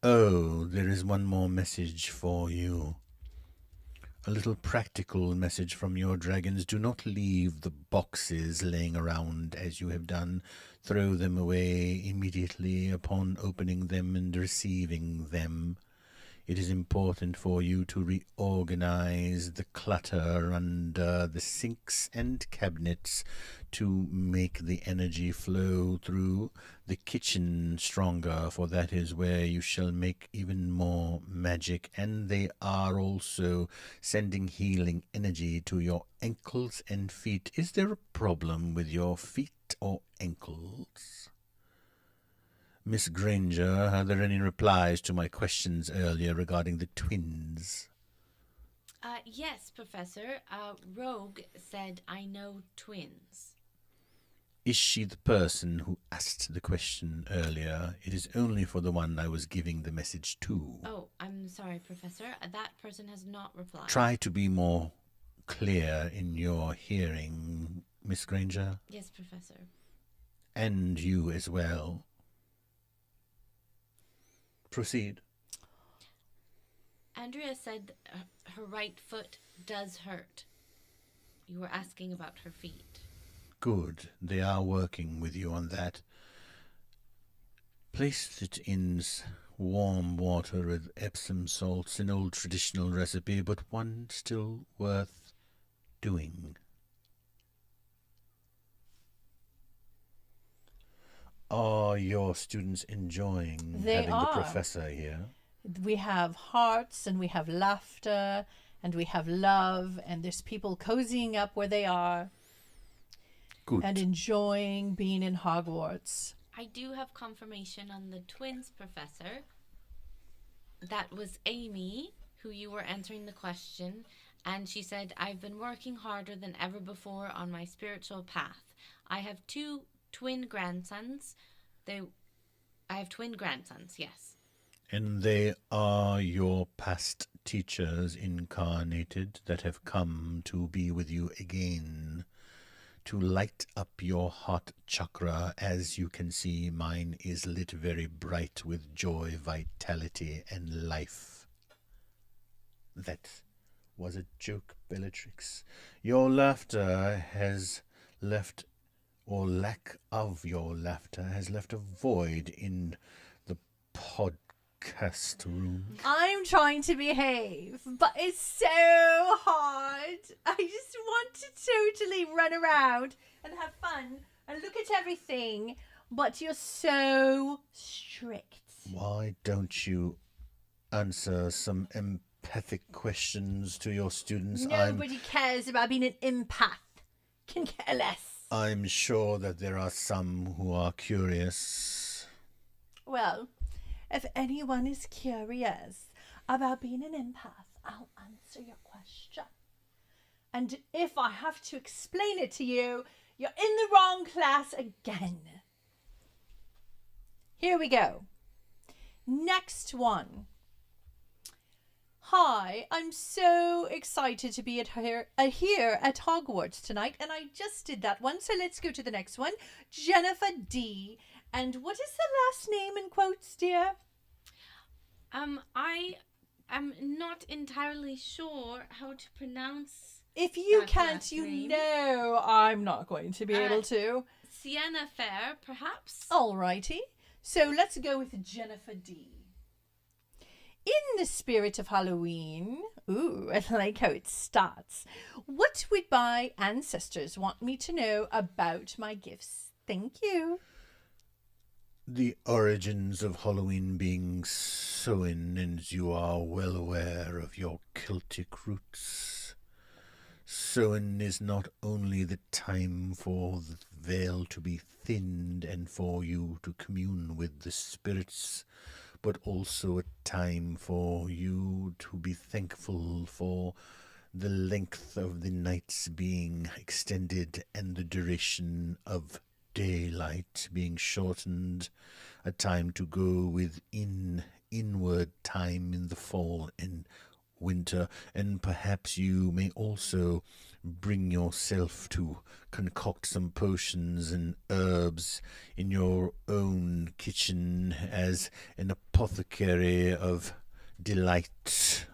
Oh, there is one more message for you. A little practical message from your dragons. Do not leave the boxes laying around as you have done. Throw them away immediately upon opening them and receiving them. It is important for you to reorganize the clutter under the sinks and cabinets to make the energy flow through the kitchen stronger, for that is where you shall make even more magic. And they are also sending healing energy to your ankles and feet. Is there a problem with your feet or ankles? Miss Granger, are there any replies to my questions earlier regarding the twins? Yes, Professor. Rogue said, I know twins. Is she the person who asked the question earlier? It is only for the one I was giving the message to. Oh, I'm sorry, Professor. That person has not replied. Try to be more clear in your hearing, Miss Granger. Yes, Professor. And you as well. Proceed. Andrea said her right foot does hurt. You were asking about her feet. Good. They are working with you on that. Place it in warm water with Epsom salts, an old traditional recipe, but one still worth doing. Are your students enjoying having the professor here? We have hearts, and we have laughter, and we have love, and there's people cozying up where they are. Good. And enjoying being in Hogwarts. I do have confirmation on the twins, Professor. That was Amy, who you were answering the question, and she said, I've been working harder than ever before on my spiritual path. I have two twin grandsons. I have twin grandsons, yes. And they are your past teachers incarnated that have come to be with you again, to light up your heart chakra. As you can see, mine is lit very bright with joy, vitality, and life. That was a joke, Bellatrix. Your laughter has left, or lack of your laughter has left a void in the podcast room. I'm trying to behave, but it's so hard. I just want to totally run around and have fun and look at everything, But you're so strict. Why don't you answer some empathic questions to your students? Nobody cares about being an empath. Can care less. I'm sure that there are some who are curious. Well, if anyone is curious about being an empath, I'll answer your question. And if I have to explain it to you, you're in the wrong class again. Here we go. Next one. Hi, I'm so excited to be here at Hogwarts tonight, and I just did that one, so let's go to the next one. Jennifer D. And what is the last name in quotes, dear? I am not entirely sure how to pronounce. If you that can't, last you name. know I'm not going to be able to. Sienna Fair, perhaps? Alrighty. So let's go with Jennifer D. In the spirit of Halloween, ooh, I like how it starts. What would my ancestors want me to know about my gifts? Thank you. The origins of Halloween being Samhain, and you are well aware of your Celtic roots. Samhain is not only the time for the veil to be thinned and for you to commune with the spirits, but also a time for you to be thankful for the length of the nights being extended and the duration of daylight being shortened, a time to go within inward time in the fall and winter, and perhaps you may also bring yourself to concoct some potions and herbs in your own kitchen as an apothecary of delight.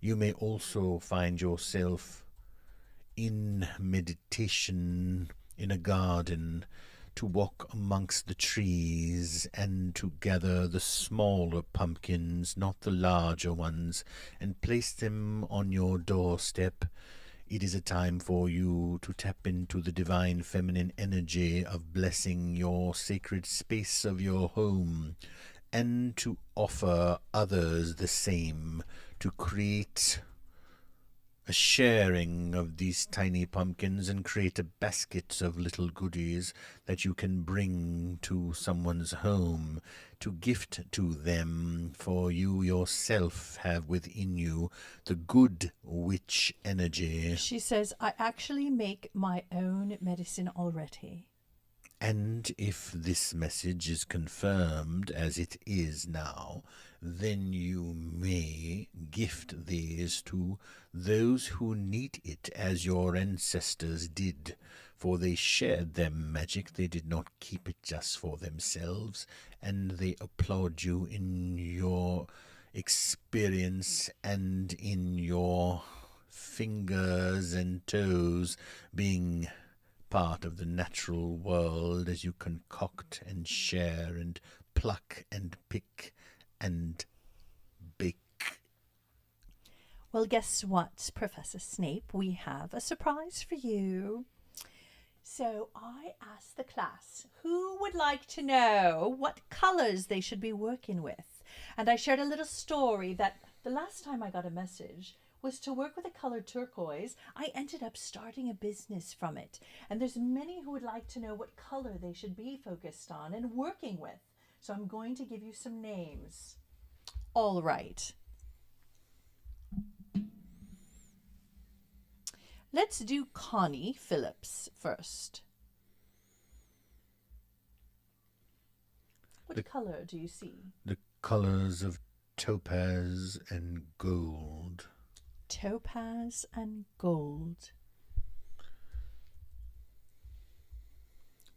You may also find yourself in meditation in a garden, to walk amongst the trees and to gather the smaller pumpkins, not the larger ones, and place them on your doorstep. It is a time for you to tap into the divine feminine energy of blessing your sacred space of your home, and to offer others the same, to create a sharing of these tiny pumpkins and create a basket of little goodies that you can bring to someone's home to gift to them, for you yourself have within you the good witch energy. She says, I actually make my own medicine already. And if this message is confirmed as it is now, then you may gift these to those who need it, as your ancestors did, for they shared their magic. They did not keep it just for themselves, and they applaud you in your experience and in your fingers and toes being part of the natural world as you concoct and share and pluck and pick and bake. Well, guess what, Professor Snape? We have a surprise for you. So I asked the class who would like to know what colors they should be working with. And I shared a little story that the last time I got a message was to work with the color turquoise. I ended up starting a business from it. And there's many who would like to know what color they should be focused on and working with. So I'm going to give you some names. All right. Let's do Connie Phillips first. What color do you see? The colors of topaz and gold. Topaz and gold.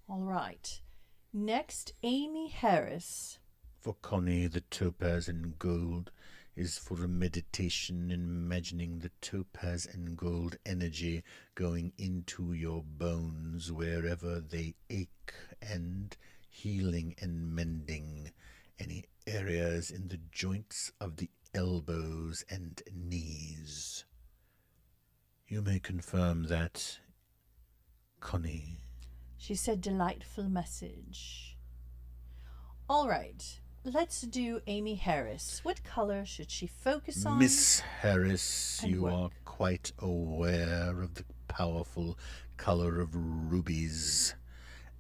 All right. Next, Amy Harris. For Connie, the topaz and gold is for a meditation in imagining the topaz and gold energy going into your bones wherever they ache, and healing and mending any areas in the joints of the elbows and knees. You may confirm that, Connie. She said delightful message. All right. Let's do Amy Harris. What color should she focus on? Miss Harris, And you work. are quite aware of the powerful color of rubies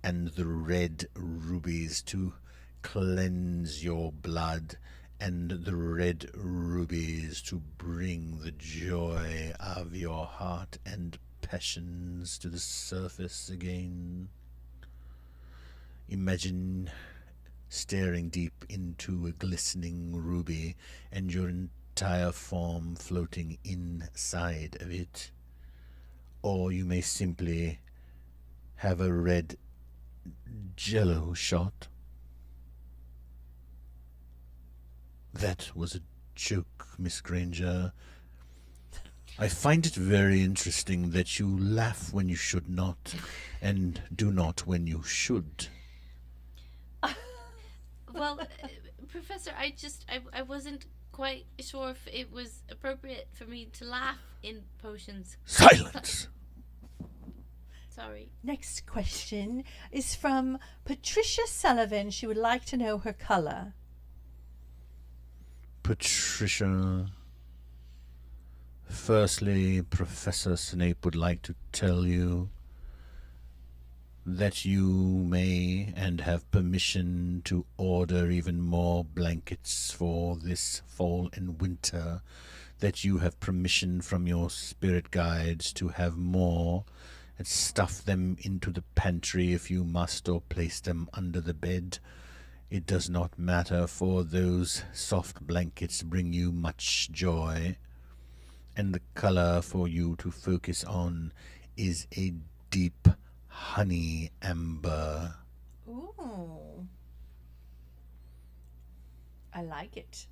and the red rubies to cleanse your blood, and the red rubies to bring the joy of your heart and passions to the surface again. Imagine staring deep into a glistening ruby and your entire form floating inside of it. Or you may simply have a red jello shot. That was a joke, Miss Granger. I find it very interesting that you laugh when you should not, and do not when you should. Well, Professor, I wasn't quite sure if it was appropriate for me to laugh in potions. Silence! Sorry. Next question is from Patricia Sullivan. She would like to know her color. Patricia, firstly, Professor Snape would like to tell you that you may and have permission to order even more blankets for this fall and winter, that you have permission from your spirit guides to have more, and stuff them into the pantry if you must, or place them under the bed. It does not matter, for those soft blankets bring you much joy, and the color for you to focus on is a deep honey amber. Ooh. I like it.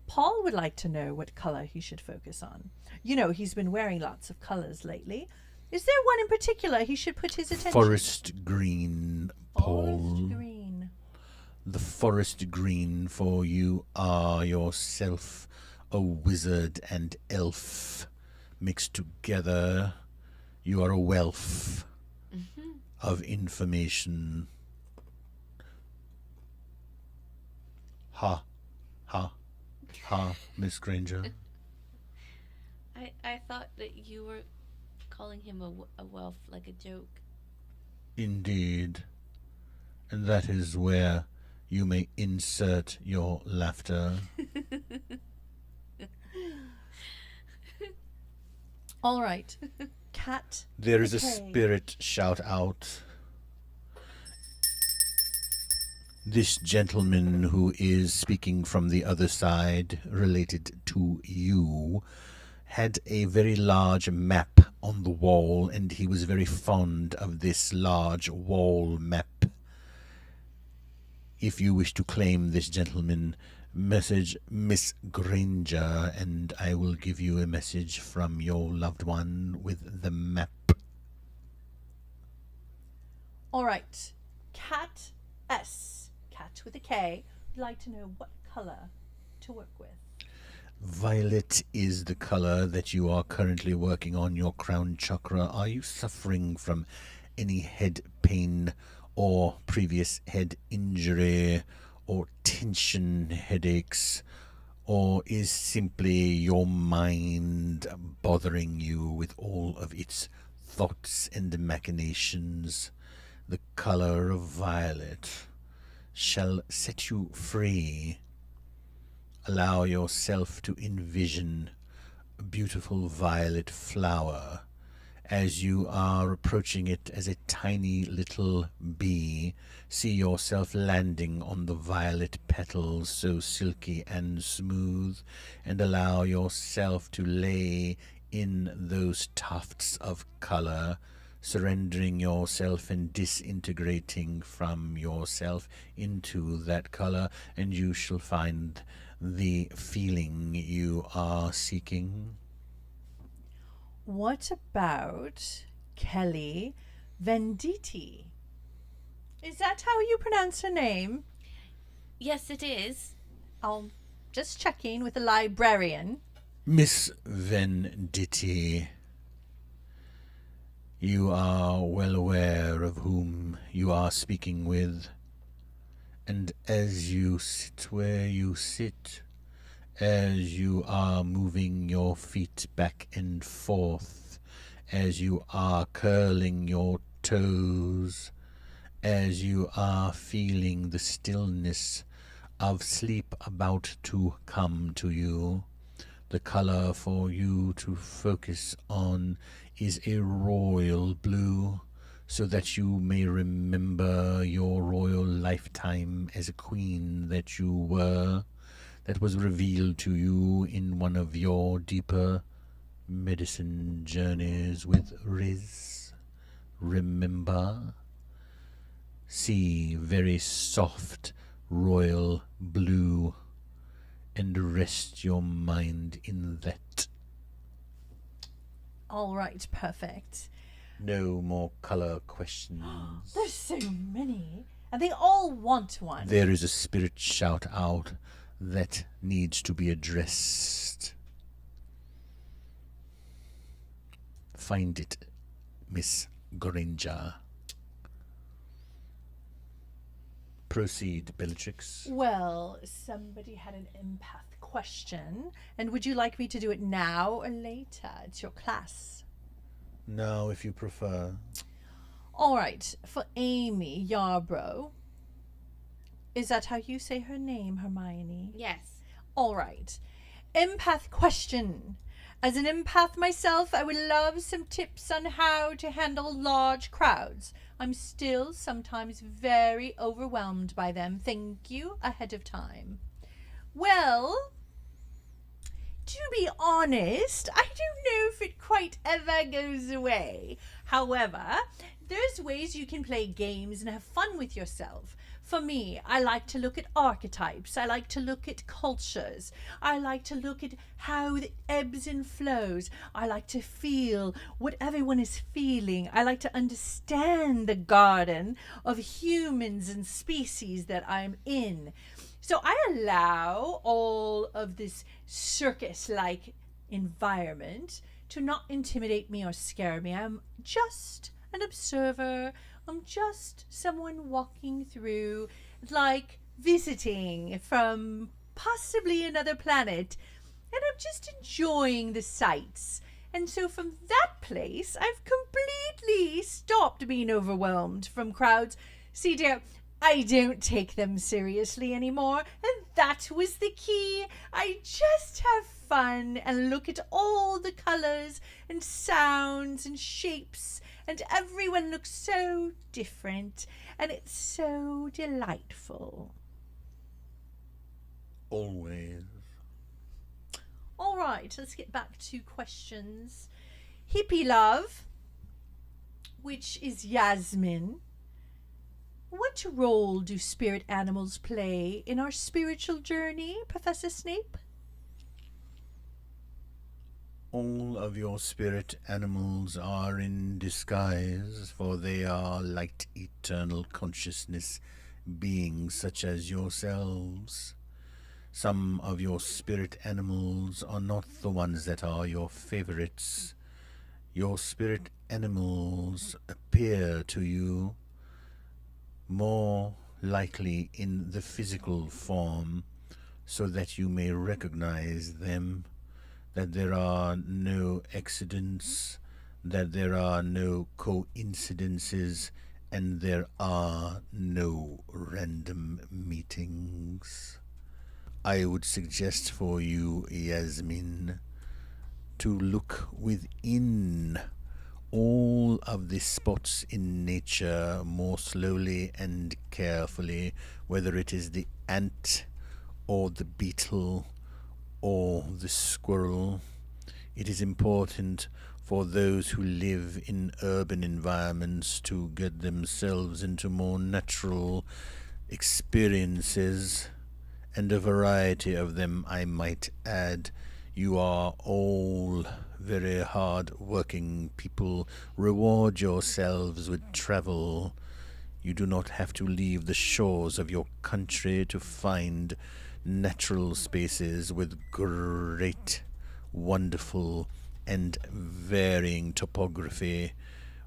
Paul would like to know what color he should focus on. You know, he's been wearing lots of colors lately. Is there one in particular he should put his attention? Forest green, Paul. Forest green. The forest green, for you are yourself a wizard and elf mixed together. You are a wealth of information. Ha, ha, ha, Miss Granger. I thought that you were calling him a wealth, like a joke. Indeed. And that is where you may insert your laughter. All right. Cat. There is a Okay. spirit shout out. This gentleman who is speaking from the other side, related to you, had a very large map on the wall, and he was very fond of this large wall map. If you wish to claim this gentleman, message Miss Granger, and I will give you a message from your loved one with the map. All right. Cat S. Cat with a K. Would like to know what color to work with. Violet is the color that you are currently working on your crown chakra. Are you suffering from any head pain or previous head injury or tension headaches? Or is simply your mind bothering you with all of its thoughts and machinations? The color of violet shall set you free. Allow yourself to envision a beautiful violet flower as you are approaching it as a tiny little bee. See yourself landing on the violet petals, so silky and smooth, and allow yourself to lay in those tufts of color, surrendering yourself and disintegrating from yourself into that color, and you shall find the feeling you are seeking. What about Kelly Venditti? Is that how you pronounce her name? Yes, it is. I'll just checking with the librarian. Miss Venditti, You are well aware of whom you are speaking with, and as you sit where you sit, as you are moving your feet back and forth, as you are curling your toes, as you are feeling the stillness of sleep about to come to you, the color for you to focus on is a royal blue, so that you may remember your royal lifetime as a queen that you were, that was revealed to you in one of your deeper medicine journeys with Riz. Remember? See very soft royal blue, and rest your mind in that. All right, perfect. No more color questions. There's so many, and they all want one. There is a spirit shout out that needs to be addressed. Find it, Miss Granger. Proceed, Bellatrix. Well, somebody had an empath question, and would you like me to do it now or later? It's your class. Now, if you prefer. All right, for Amy Yarbrough. Is that how you say her name, Hermione? Yes. All right. Empath question. As an empath myself, I would love some tips on how to handle large crowds. I'm still sometimes very overwhelmed by them. Thank you ahead of time. Well, to be honest, I don't know if it quite ever goes away. However, there's ways you can play games and have fun with yourself. For me, I like to look at archetypes. I like to look at cultures. I like to look at how it ebbs and flows. I like to feel what everyone is feeling. I like to understand the garden of humans and species that I'm in. So I allow all of this circus-like environment to not intimidate me or scare me. I'm just an observer. I'm just someone walking through, like visiting from possibly another planet, and I'm just enjoying the sights. And so from that place, I've completely stopped being overwhelmed from crowds. See, dear, I don't take them seriously anymore, and that was the key. I just have fun and look at all the colors and sounds and shapes, and everyone looks so different, and it's so delightful. Always. All right, let's get back to questions. Hippie Love, which is Yasmin. What role do spirit animals play in our spiritual journey, Professor Snape? All of your spirit animals are in disguise, for they are light eternal consciousness beings such as yourselves. Some of your spirit animals are not the ones that are your favorites. Your spirit animals appear to you more likely in the physical form, so that you may recognize them, that there are no accidents, that there are no coincidences, and there are no random meetings. I would suggest for you, Yasmin, to look within all of the spots in nature more slowly and carefully, whether it is the ant or the beetle or the squirrel. It is important for those who live in urban environments to get themselves into more natural experiences, and a variety of them, I might add. You are all very hard-working people. Reward yourselves with travel. You do not have to leave the shores of your country to find natural spaces with great, wonderful, and varying topography,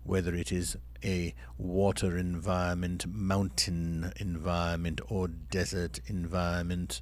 whether it is a water environment, mountain environment, or desert environment,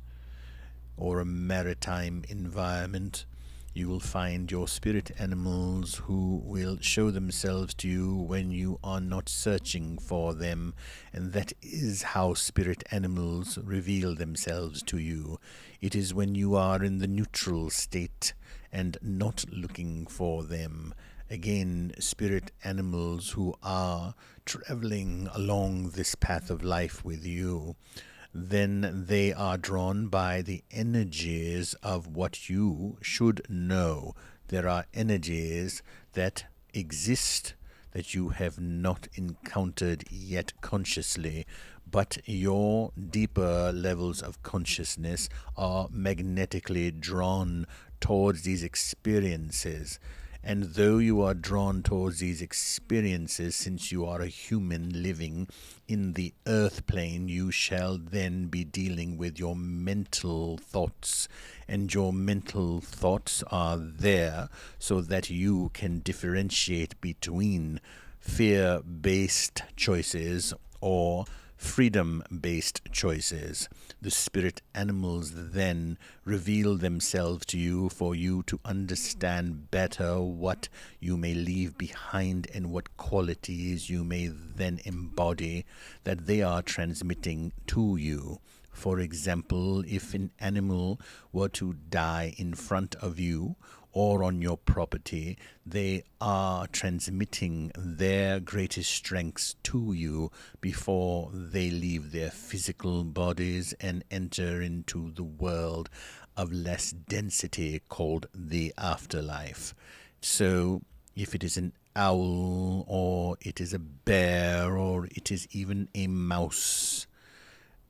or a maritime environment. You will find your spirit animals who will show themselves to you when you are not searching for them, and that is how spirit animals reveal themselves to you. It is when you are in the neutral state and not looking for them. Again, spirit animals who are traveling along this path of life with you, then they are drawn by the energies of what you should know. There are energies that exist that you have not encountered yet consciously, but your deeper levels of consciousness are magnetically drawn towards these experiences. And though you are drawn towards these experiences, since you are a human living in the earth plane, you shall then be dealing with your mental thoughts. And your mental thoughts are there so that you can differentiate between fear-based choices or freedom-based choices. The spirit animals then reveal themselves to you for you to understand better what you may leave behind and what qualities you may then embody that they are transmitting to you. For example, if an animal were to die in front of you or on your property, they are transmitting their greatest strengths to you before they leave their physical bodies and enter into the world of less density called the afterlife. So if it is an owl, or it is a bear, or it is even a mouse,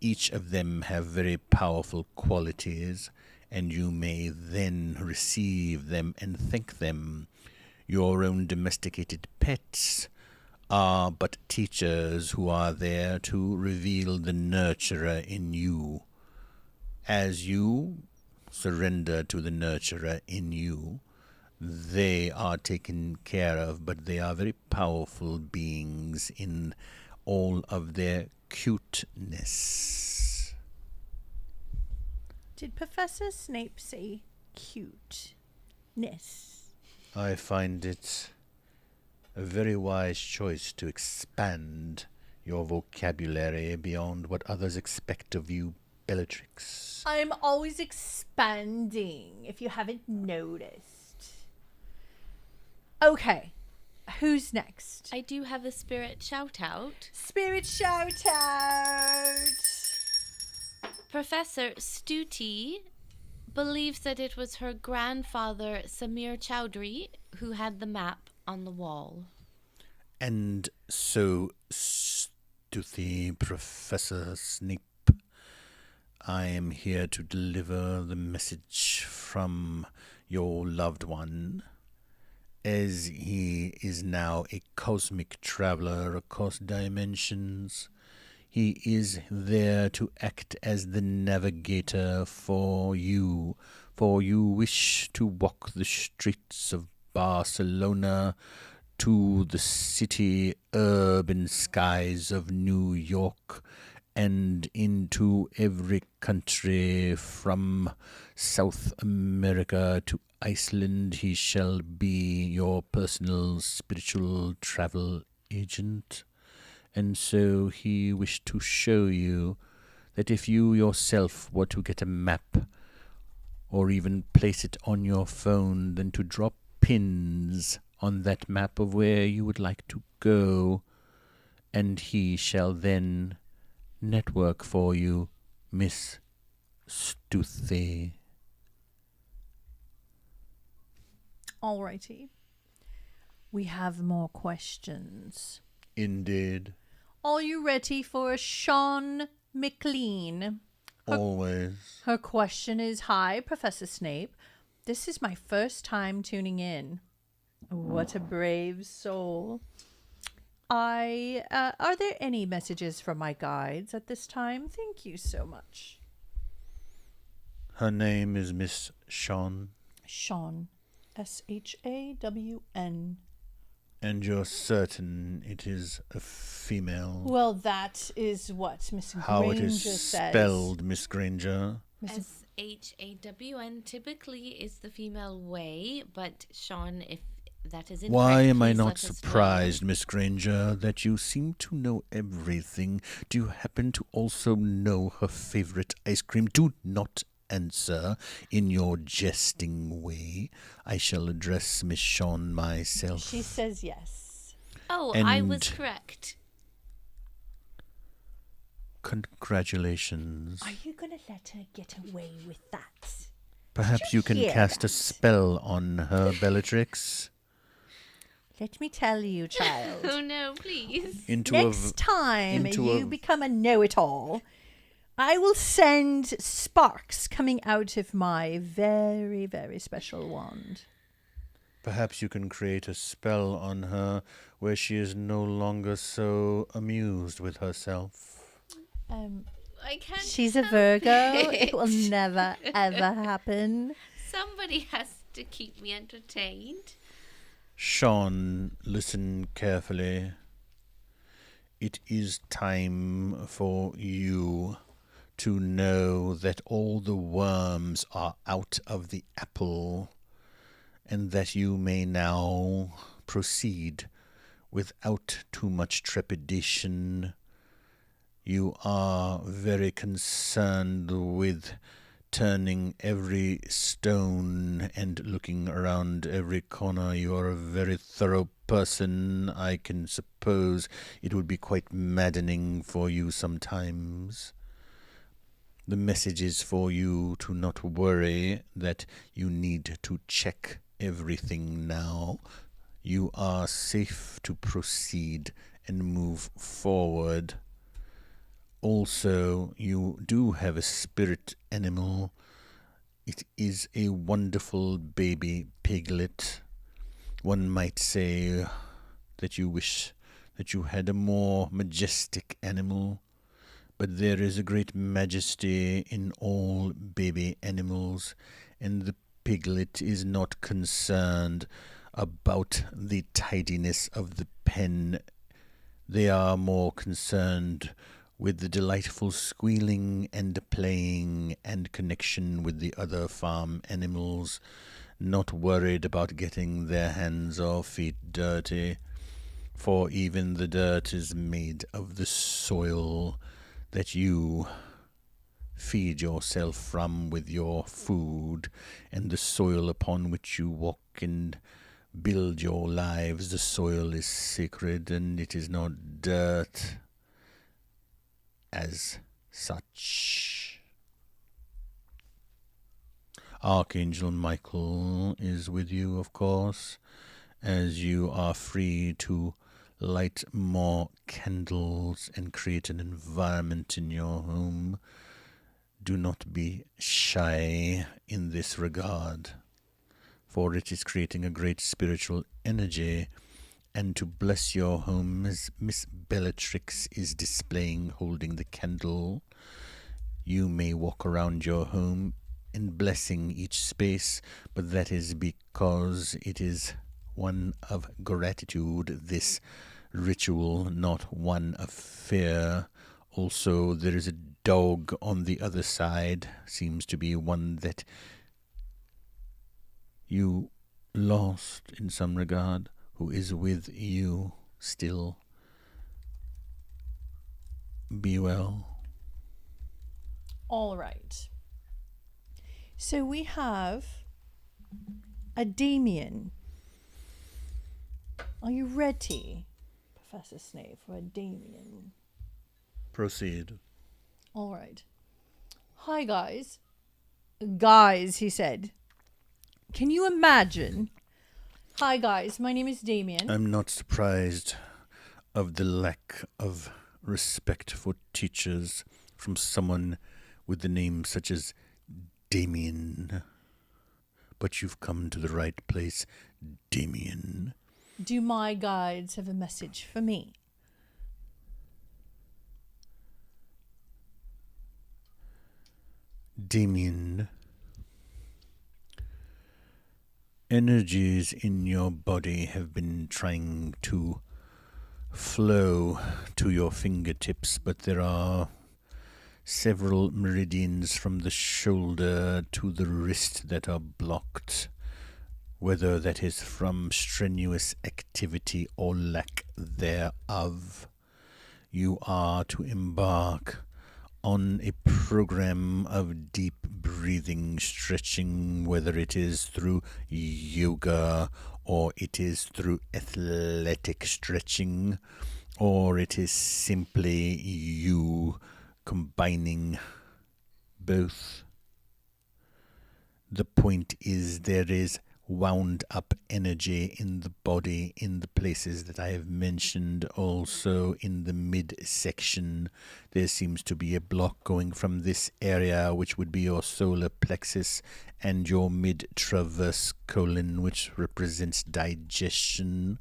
each of them have very powerful qualities, and you may then receive them and thank them. Your own domesticated pets are but teachers who are there to reveal the nurturer in you. As you surrender to the nurturer in you, they are taken care of, but they are very powerful beings in all of their cuteness. Did Professor Snape say cuteness? I find it a very wise choice to expand your vocabulary beyond what others expect of you, Bellatrix. I'm always expanding, if you haven't noticed. Okay, who's next? I do have a spirit shout out. Spirit shout out! Professor Stuti believes that it was her grandfather Samir Chowdhury who had the map on the wall. And so, Stuti, Professor Snape, I am here to deliver the message from your loved one, as he is now a cosmic traveler across dimensions. He is there to act as the navigator for you wish to walk the streets of Barcelona to the city urban skies of New York, and into every country from South America to Iceland. He shall be your personal spiritual travel agent. And so he wished to show you that if you yourself were to get a map, or even place it on your phone, then to drop pins on that map of where you would like to go, and he shall then network for you, Miss Stuthi. Alrighty. We have more questions. Indeed. Are you ready for Sean McLean? Always. Her question is, hi, Professor Snape. This is my first time tuning in. What a brave soul. Are there any messages from my guides at this time? Thank you so much. Her name is Miss Shawn. Shawn. SHAWN. And you're certain it is a female? Well, that is what Miss How Granger it is says. spelled, Miss Granger? SHAWN typically is the female way, but Sean, if that is incorrect, Why am I please not let us know. surprised, Miss Granger, that you seem to know everything? Do you happen to also know her favorite ice cream? Do not answer in your jesting way. I shall address Miss Shawn myself. She says yes. Oh, I was And- correct. Congratulations. Are you going to let her get away with that? Perhaps you can hear cast a that? spell on her, Bellatrix. Let me tell you, child. Oh no, please. Next time into you a- become a know-it-all, I will send sparks coming out of my very, very special wand. Perhaps you can create a spell on her where she is no longer so amused with herself. I can't. She's a help Virgo. It will it. never, ever happen. Somebody has to keep me entertained. Sean, listen carefully. It is time for you to know that all the worms are out of the apple, and that you may now proceed without too much trepidation. You are very concerned with turning every stone and looking around every corner. You are a very thorough person. I can suppose it would be quite maddening for you sometimes. The message is for you to not worry that you need to check everything now. You are safe to proceed and move forward. Also, you do have a spirit animal. It is a wonderful baby piglet. One might say that you wish that you had a more majestic animal, but there is a great majesty in all baby animals, and the piglet is not concerned about the tidiness of the pen. They are more concerned with the delightful squealing and playing and connection with the other farm animals, not worried about getting their hands or feet dirty, for even the dirt is made of the soil that you feed yourself from with your food, and the soil upon which you walk and build your lives. The soil is sacred, and it is not dirt as such. Archangel Michael is with you, of course, as you are free to light more candles and create an environment in your home. Do not be shy in this regard, for it is creating a great spiritual energy. And to bless your home, as Miss Bellatrix is displaying, holding the candle, you may walk around your home and blessing each space, but that is because it is one of gratitude, this ritual, not one of fear. Also, there is a dog on the other side, seems to be one that you lost in some regard, who is with you still. Be well. All right. So we have a Damien. Are you ready, Professor Snape, for a Damien? Proceed. All right. Hi, guys. Guys, he said. Can you imagine? Hi, guys. My name is Damien. I'm not surprised of the lack of respect for teachers from someone with the name such as Damien. But you've come to the right place, Damien. Do my guides have a message for me? Damien, energies in your body have been trying to flow to your fingertips, but there are several meridians from the shoulder to the wrist that are blocked, whether that is from strenuous activity or lack thereof. You are to embark on a program of deep breathing, stretching, whether it is through yoga or it is through athletic stretching, or it is simply you combining both. The point is there is wound up energy in the body in the places that I have mentioned. Also in the midsection there seems to be a block going from this area, which would be your solar plexus, and your mid-traverse colon, which represents digestion.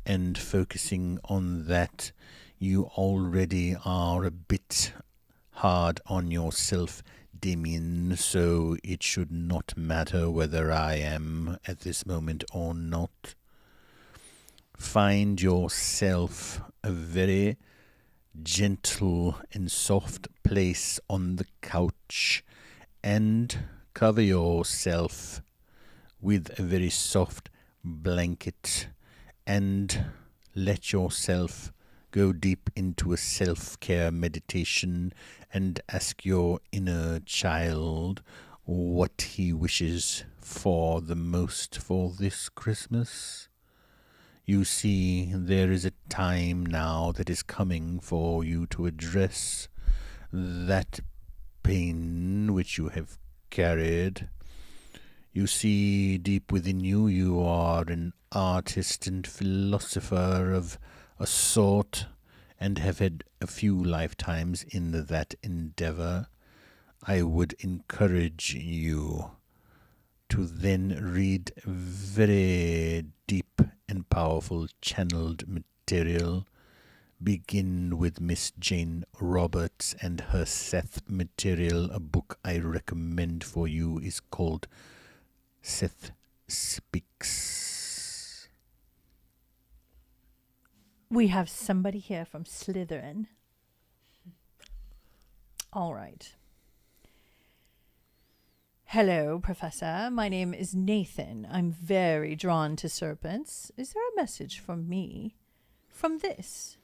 And focusing on that, you already are a bit hard on yourself, Damien, so it should not matter whether I am at this moment or not. Find yourself a very gentle and soft place on the couch and cover yourself with a very soft blanket and let yourself go deep into a self-care meditation and ask your inner child what he wishes for the most for this Christmas. You see, there is a time now that is coming for you to address that pain which you have carried. You see, deep within you, you are an artist and philosopher of a sort, and have had a few lifetimes in that endeavor. I would encourage you to then read very deep and powerful channeled material. Begin with Miss Jane Roberts and her Seth material. A book I recommend for you is called Seth Speaks. We have somebody here from Slytherin. All right. Hello, Professor. My name is Nathan. I'm very drawn to serpents. Is there a message from me from this?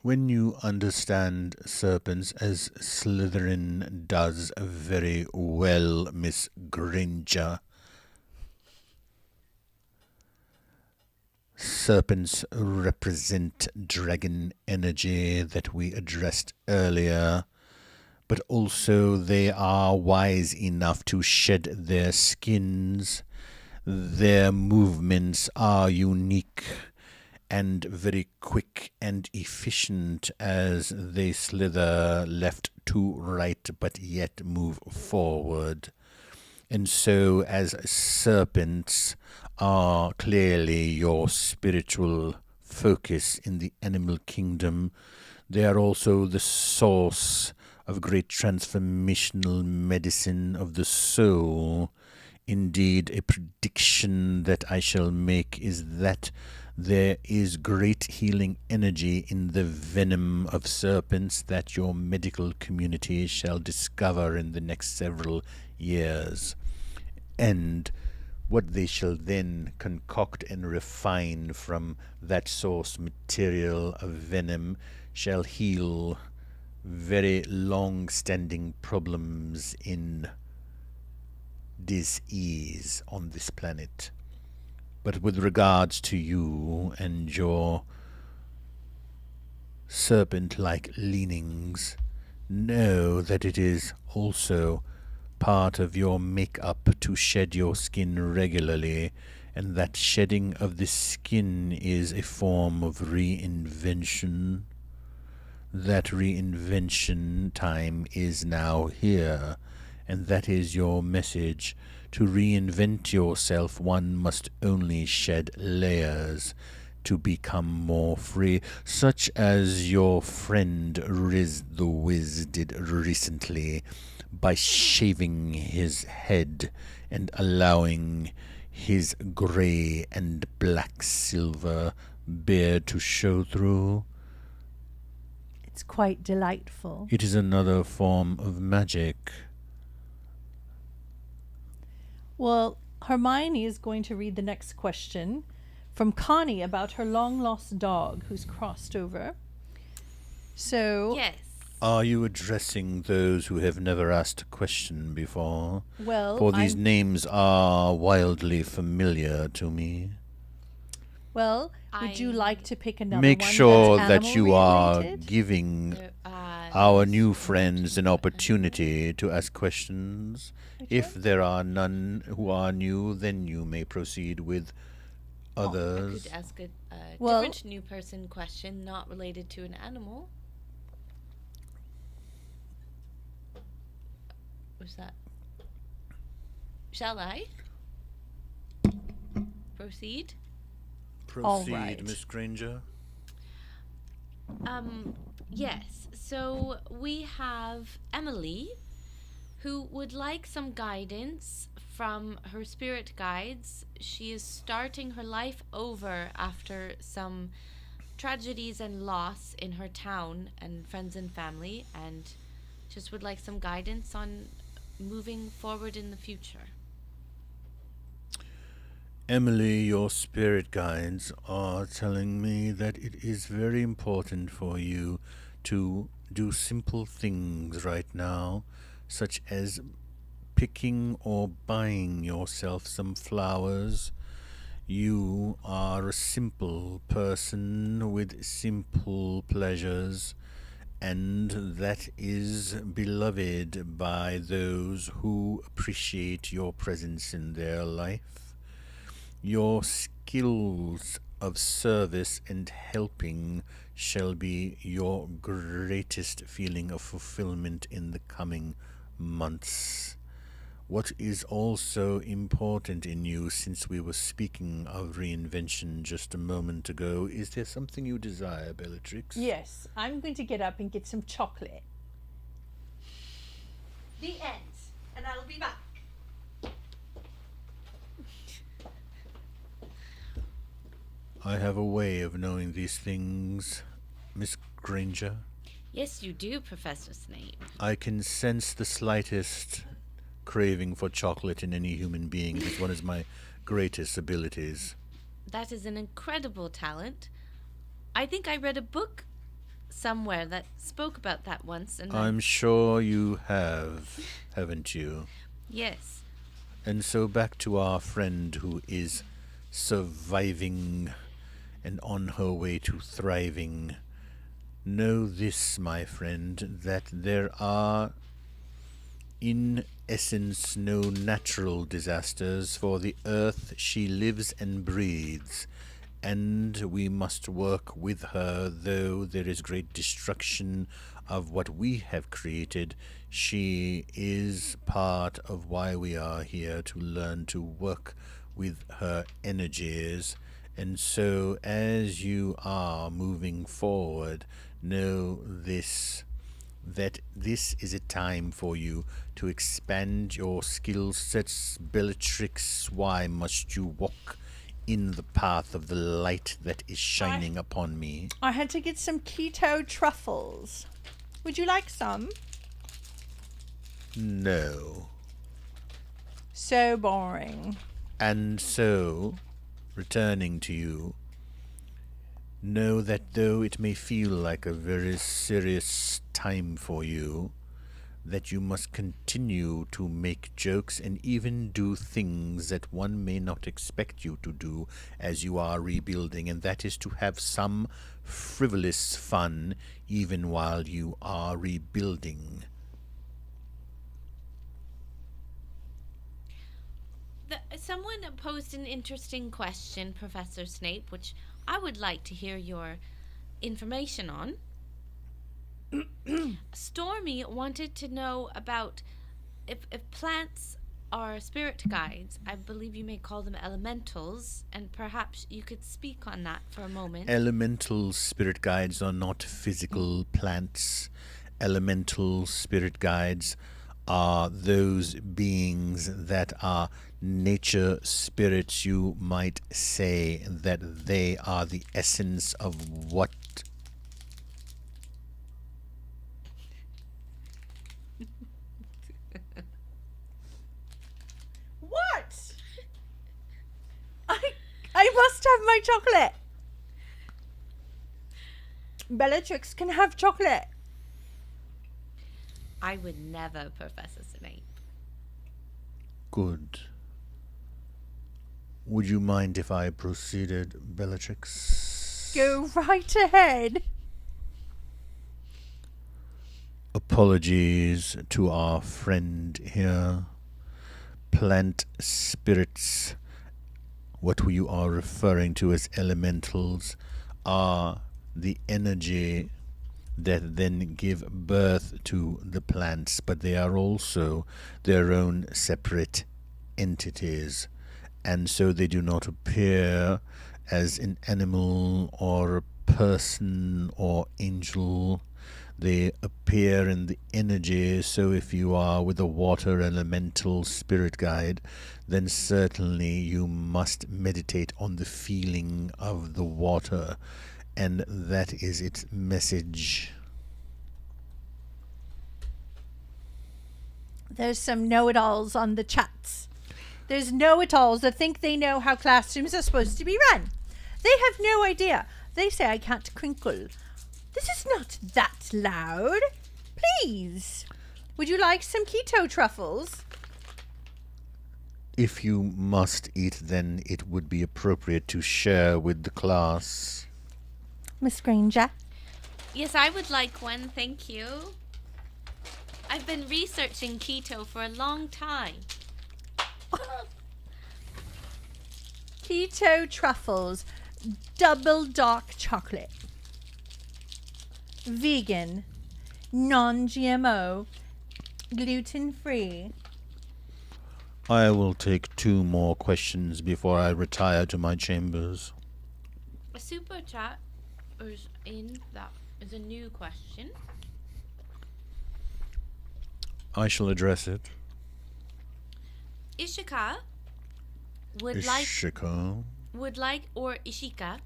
When you understand serpents, as Slytherin does very well, Miss Granger, serpents represent dragon energy that we addressed earlier, but also they are wise enough to shed their skins. Their movements are unique and very quick and efficient as they slither left to right but yet move forward. And so as serpents are clearly your spiritual focus in the animal kingdom, they are also the source of great transformational medicine of the soul. Indeed, a prediction that I shall make is that there is great healing energy in the venom of serpents that your medical community shall discover in the next several years. And what they shall then concoct and refine from that source material of venom shall heal very long-standing problems in dis-ease on this planet. But with regards to you and your serpent-like leanings, know that it is also part of your make-up to shed your skin regularly, and that shedding of the skin is a form of reinvention. That reinvention time is now here, and that is your message. To reinvent yourself, one must only shed layers to become more free, such as your friend Riz the Wiz did recently by shaving his head and allowing his grey and black silver beard to show through. It's quite delightful. It is another form of magic. Well, Hermione is going to read the next question from Connie about her long-lost dog who's crossed over. So, Yes. Are you addressing those who have never asked a question before? well, For these I'm- names are wildly familiar to me. well, would you I- like to pick another Make one sure that's that you are animal-related? giving There are our new friends an opportunity to ask questions. If there are none who are new, then you may proceed with I others. could ask a Well- different new person question not related to an animal. Was that? Shall I proceed? All Proceed, right. Miss Granger. Yes. So we have Emily, who would like some guidance from her spirit guides. She is starting her life over after some tragedies and loss in her town and friends and family, and just would like some guidance on moving forward in the future. Emily, your spirit guides are telling me that it is very important for you to do simple things right now, such as picking or buying yourself some flowers. You are a simple person with simple pleasures, and that is beloved by those who appreciate your presence in their life. Your skills of service and helping shall be your greatest feeling of fulfillment in the coming months. What is also important in you, since we were speaking of reinvention just a moment ago, is there something you desire, Bellatrix? Yes, I'm going to get up and get some chocolate. The end. And I'll be back. I have a way of knowing these things, Miss Granger. Yes, you do, Professor Snape. I can sense the slightest craving for chocolate in any human being. It is one of my greatest abilities. That is an incredible talent. I think I read a book somewhere that spoke about that once, and I'm sure you have, haven't you? yes. And so back to our friend who is surviving and on her way to thriving. Know this, my friend, that there are, in essence, no natural disasters, for the earth she lives and breathes, and we must work with her, though there is great destruction of what we have created. She is part of why we are here, to learn to work with her energies. And so, as you are moving forward, know this, that this is a time for you to expand your skill sets. Bellatrix, why must you walk in the path of the light that is shining upon me? I had to get some keto truffles. Would you like some? No. So boring. And so, returning to you, know that though it may feel like a very serious time for you, that you must continue to make jokes and even do things that one may not expect you to do as you are rebuilding, and that is to have some frivolous fun even while you are rebuilding. Someone posed an interesting question, Professor Snape, which I would like to hear your information on. Stormy wanted to know about if plants are spirit guides. I believe you may call them elementals, and perhaps you could speak on that for a moment. Elemental spirit guides are not physical plants. Elemental spirit guides are those beings that are nature spirits. You might say that they are the essence of what? What? I must have my chocolate. Bellatrix can have chocolate. I would never, Professor Snape. Good. Would you mind if I proceeded, Bellatrix? Go right ahead. Apologies to our friend here. Plant spirits, what you are referring to as elementals, are the energy that then give birth to the plants, but they are also their own separate entities, and so they do not appear as an animal or a person or angel. They appear in the energy. So if you are with a water elemental spirit guide, then certainly you must meditate on the feeling of the water, and that is its message. There's some know-it-alls on the chats. There's know-it-alls that think they know how classrooms are supposed to be run. They have no idea. They say I can't crinkle. This is not that loud. Please. Would you like some keto truffles? If you must eat, then it would be appropriate to share with the class. Miss Granger? Yes, I would like one, thank you. I've been researching keto for a long time. Keto truffles. Double dark chocolate. Vegan. Non-GMO. Gluten-free. I will take 2 more questions before I retire to my chambers. A super chat is in. That is a new question. I shall address it. Ishika would Ishika. Ishika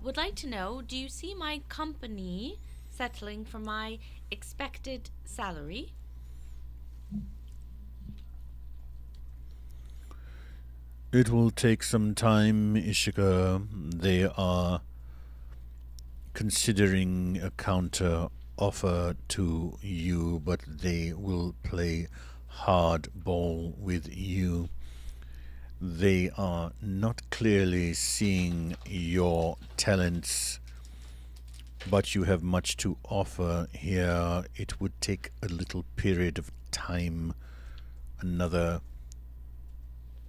would like to know, do you see my company settling for my expected salary? It will take some time, Ishika. They are considering a counter offer to you, but they will play hardball with you. They are not clearly seeing your talents, but you have much to offer here. It would take a little period of time, another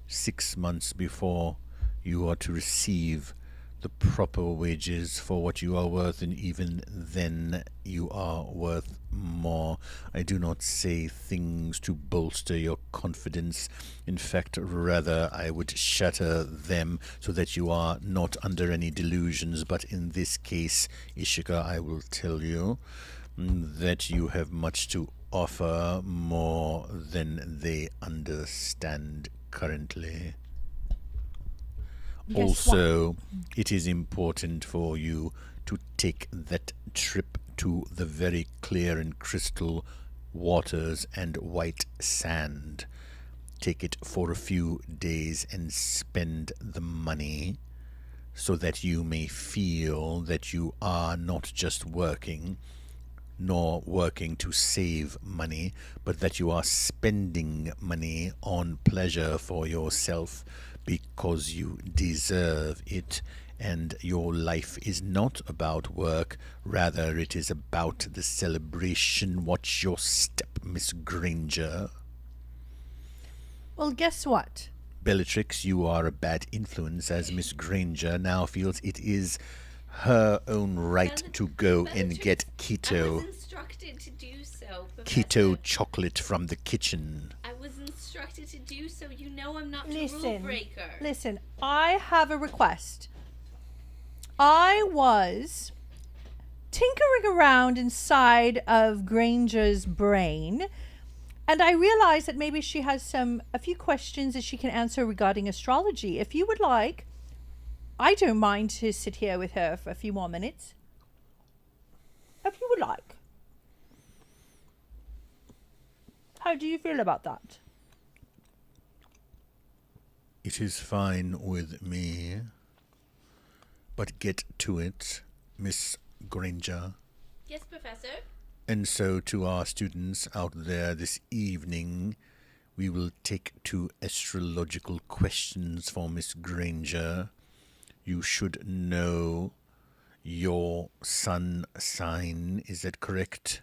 6 months before you are to receive the proper wages for what you are worth, and even then you are worth more. I do not say things to bolster your confidence. In fact, rather, I would shatter them so that you are not under any delusions. But in this case, Ishika, I will tell you that you have much to offer, more than they understand currently. Also, it is important for you to take that trip to the very clear and crystal waters and white sand. Take it for a few days and spend the money so that you may feel that you are not just working, nor working to save money, but that you are spending money on pleasure for yourself, because you deserve it, and your life is not about work, rather it is about the celebration. Watch your step, Miss Granger. Well, guess what? Bellatrix, you are a bad influence, as Miss Granger now feels it is her own right to go and get keto. I was instructed to do so, Keto chocolate from the kitchen. I was instructed to do so. You know I'm not a rule breaker. Listen, I have a request. I was tinkering around inside of Granger's brain, And I realize that maybe she has a few questions that she can answer regarding astrology. If you would like, I don't mind to sit here with her for a few more minutes. If you would like. How do you feel about that? It is fine with me. But get to it, Miss Granger. Yes, Professor? And so to our students out there this evening, we will take 2 astrological questions for Miss Granger. You should know your sun sign, is that correct?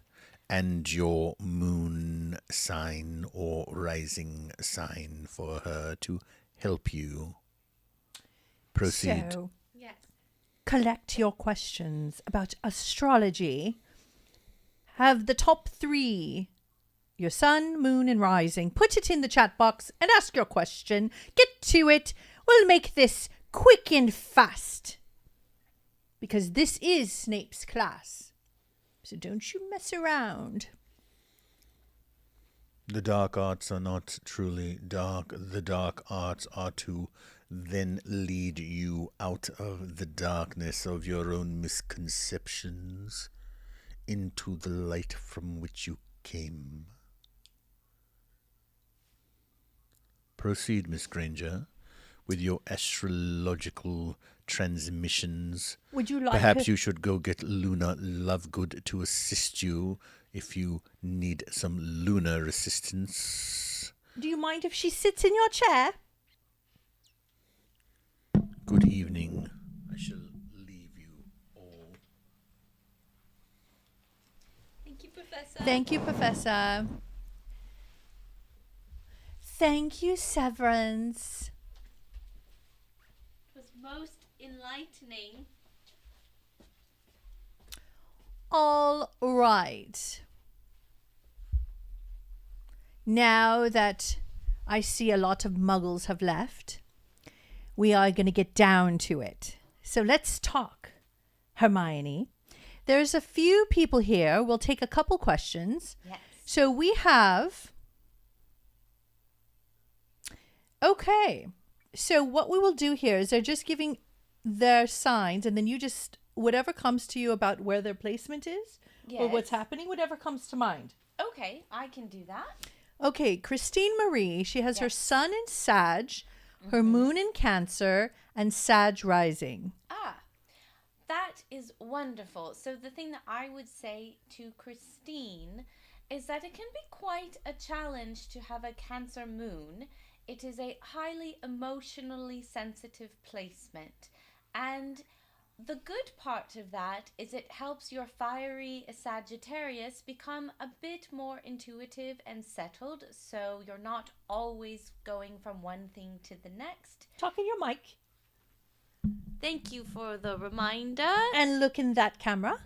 And your moon sign or rising sign for her to help you. Proceed. So, Yes. collect your questions about astrology. Have the top 3, your sun, moon, and rising. Put it in the chat box and ask your question. Get to it. We'll make this quick and fast. Because this is Snape's class. So don't you mess around. The dark arts are not truly dark. The dark arts are to then lead you out of the darkness of your own misconceptions into the light from which you came. Proceed, Miss Granger, with your astrological transmissions. Would you like Perhaps you should go get Luna Lovegood to assist you if you need some lunar assistance. Do you mind if she sits in your chair? Good evening. I shall leave you all. Thank you, Professor. Thank you, Professor. Thank you, Severance. It was most enlightening. All right. Now that I see a lot of muggles have left, we are going to get down to it. So let's talk, Hermione. There's a few people here. We'll take a couple questions. Yes. So we have... Okay. So what we will do here is they're just giving their signs, and then you just, whatever comes to you about where their placement is or what's Yes. happening, whatever comes to mind. Okay, I can do that. Okay, Christine Marie, she has her Yes. sun in Sag, her moon in Cancer, and Sag rising. Ah, that is wonderful. So the thing that I would say to Christine is that it can be quite a challenge to have a Cancer moon. It is a highly emotionally sensitive placement. And the good part of that is it helps your fiery Sagittarius become a bit more intuitive and settled, so you're not always going from one thing to the next. Talk in your mic. Thank you for the reminder. And look in that camera.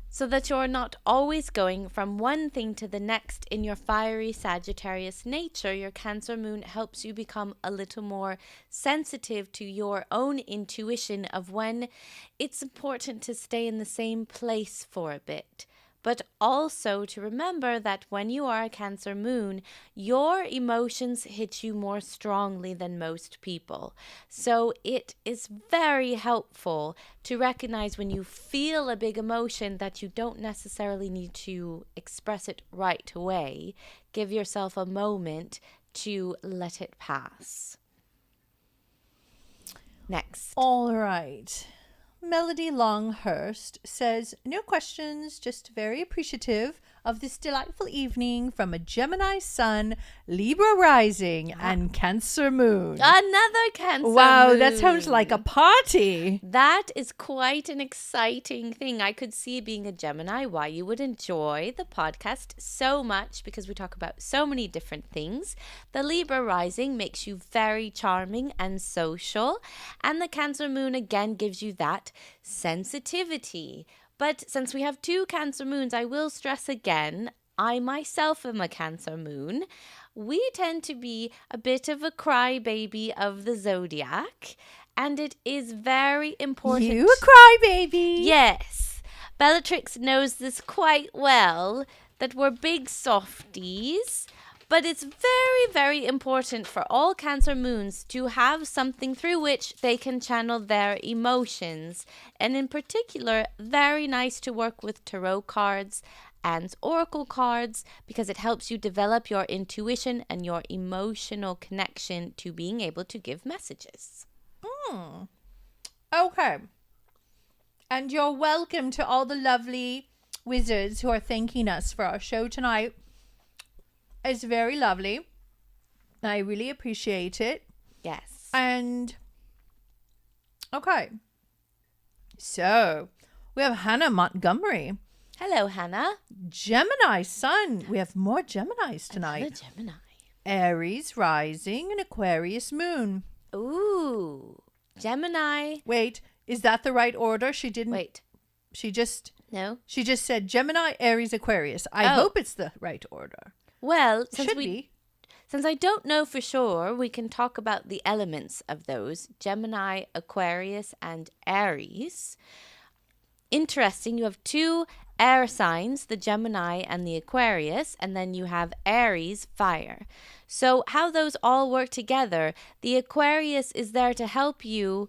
So that you're not always going from one thing to the next in your fiery Sagittarius nature. Your Cancer moon helps you become a little more sensitive to your own intuition of when it's important to stay in the same place for a bit. But also to remember that when you are a Cancer moon, your emotions hit you more strongly than most people. So it is very helpful to recognize when you feel a big emotion that you don't necessarily need to express it right away. Give yourself a moment to let it pass. Next. All right. Melody Longhurst says, no questions, just very appreciative of this delightful evening from a Gemini sun, Libra rising, and Cancer moon. Another Cancer Wow, moon. that sounds like a party. That is quite an exciting thing. I could see, being a Gemini, why you would enjoy the podcast so much, because we talk about so many different things. The Libra rising makes you very charming and social, and the Cancer moon again gives you that sensitivity. But since we have 2 Cancer moons, I will stress again, I myself am a Cancer moon. We tend to be a bit of a crybaby of the zodiac, and it is very important. You a crybaby. Yes. Bellatrix knows this quite well, that we're big softies, but it's very, very important for all Cancer moons to have something through which they can channel their emotions. And in particular, very nice to work with tarot cards and oracle cards because it helps you develop your intuition and your emotional connection to being able to give messages. Okay. And you're welcome to all the lovely wizards who are thanking us for our show tonight. It's very lovely. I really appreciate it. Yes. And okay. So we have Hannah Montgomery. Hello, Hannah. Gemini sun. We have more Geminis tonight. Hello, Gemini. Aries rising and Aquarius moon. Ooh. Gemini. Wait, is that the right order? She didn't. Wait. She just No. said Gemini, Aries, Aquarius. I hope it's the right order. Well, It since should be. Since I don't know for sure, we can talk about the elements of those. Gemini, Aquarius, and Aries. Interesting, you have two air signs, the Gemini and the Aquarius, and then you have Aries, fire. So how those all work together, the Aquarius is there to help you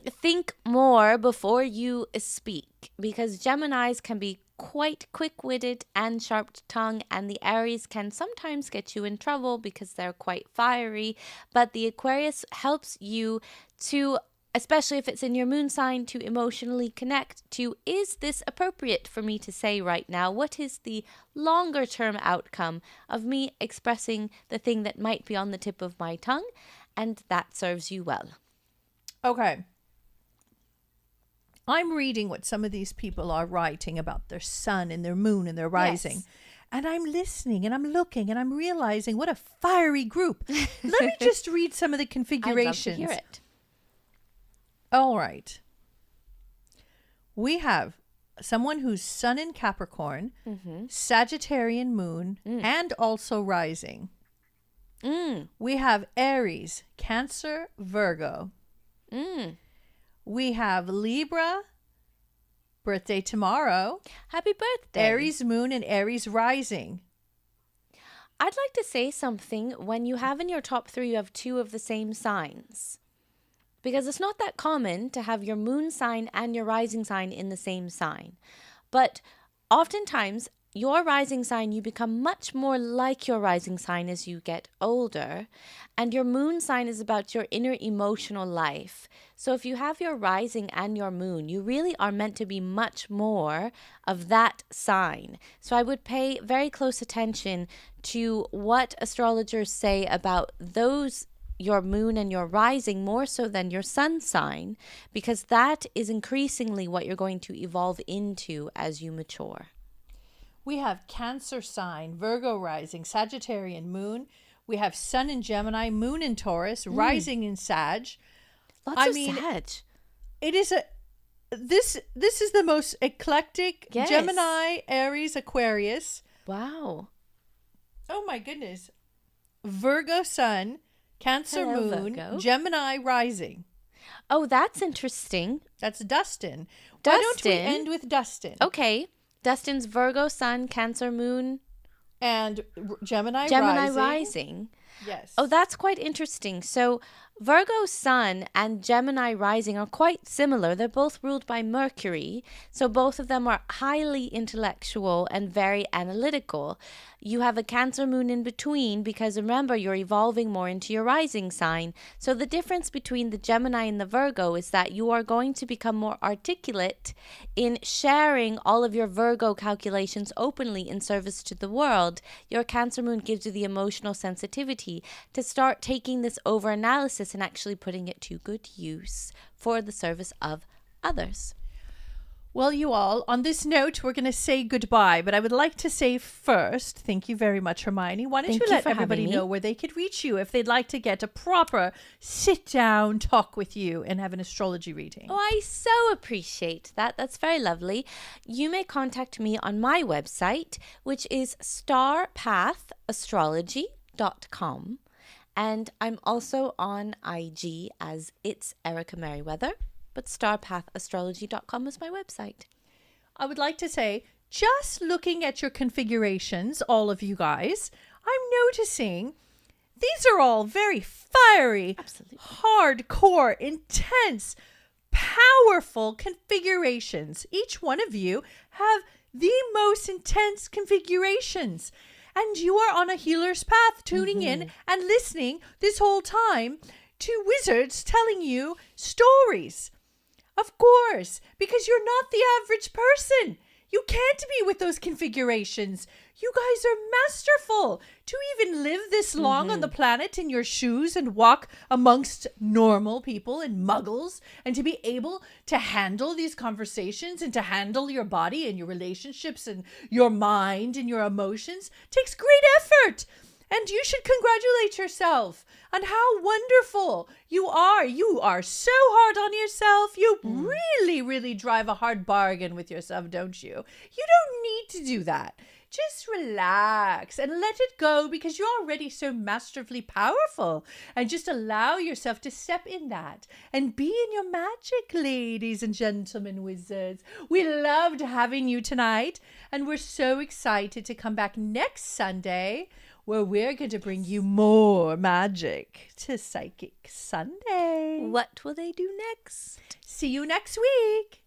think more before you speak, because Geminis can be quite quick-witted and sharp-tongued, and the Aries can sometimes get you in trouble because they're quite fiery, but the Aquarius helps you to, especially if it's in your moon sign, to emotionally connect to, is this appropriate for me to say right now? What is the longer term outcome of me expressing the thing that might be on the tip of my tongue? And that serves you well. Okay. I'm reading what some of these people are writing about their sun and their moon and their rising. Yes. And I'm listening and I'm looking and I'm realizing what a fiery group. Let me just read some of the configurations. I'd love to hear it. All right. We have someone who's sun in Capricorn, Sagittarian moon, and also rising. We have Aries, Cancer, Virgo. We have Libra, birthday tomorrow. Happy birthday. Aries moon and Aries rising. I'd like to say something when you have in your top three, you have two of the same signs. Because it's not that common to have your moon sign and your rising sign in the same sign. But oftentimes, your rising sign, you become much more like your rising sign as you get older. And your moon sign is about your inner emotional life. So if you have your rising and your moon, you really are meant to be much more of that sign. So I would pay very close attention to what astrologers say about those, your moon and your rising, more so than your sun sign, because that is increasingly what you're going to evolve into as you mature. We have Cancer sign, Virgo rising, Sagittarian moon. We have sun in Gemini, moon in Taurus, rising in Sag. Lots of Sag. It is this is the most eclectic. Yes. Gemini, Aries, Aquarius. Wow. Oh my goodness. Virgo sun, Cancer Hello, moon, Virgo. Gemini rising. Oh, that's interesting. That's Dustin. Why don't we Dustin? end with Dustin? Okay. Dustin's Virgo sun, Cancer moon, And Gemini rising. Yes. Oh, that's quite interesting. So Virgo sun and Gemini rising are quite similar. They're both ruled by Mercury. So both of them are highly intellectual and very analytical. You have a Cancer moon in between because remember, you're evolving more into your rising sign. So the difference between the Gemini and the Virgo is that you are going to become more articulate in sharing all of your Virgo calculations openly in service to the world. Your Cancer moon gives you the emotional sensitivity to start taking this over analysis and actually putting it to good use for the service of others. Well, you all, on this note, we're going to say goodbye, but I would like to say first, thank you very much, Hermione. Why don't Thank you you let for everybody having me. know where they could reach you if they'd like to get a proper sit-down talk with you and have an astrology reading? Oh, I so appreciate that. That's very lovely. You may contact me on my website, which is starpathastrology.com. And I'm also on IG as It's Erica Merriweather, but starpathastrology.com is my website. I would like to say just looking at your configurations, all of you guys, I'm noticing these are all very fiery, Absolutely. hardcore, intense, powerful configurations. Each one of you have the most intense configurations. And you are on a healer's path, tuning in and listening this whole time to wizards telling you stories. Of course, because you're not the average person. You can't be with those configurations. You guys are masterful to even live this long on the planet in your shoes and walk amongst normal people and muggles, and to be able to handle these conversations and to handle your body and your relationships and your mind and your emotions takes great effort. And you should congratulate yourself on how wonderful you are. You are so hard on yourself. You really, really drive a hard bargain with yourself, don't you? You don't need to do that. Just relax and let it go, because you're already so masterfully powerful. And just allow yourself to step in that and be in your magic, ladies and gentlemen wizards. We loved having you tonight, and we're so excited to come back next Sunday, where we're going to bring you more magic to Psychic Sunday. What will they do next? See you next week.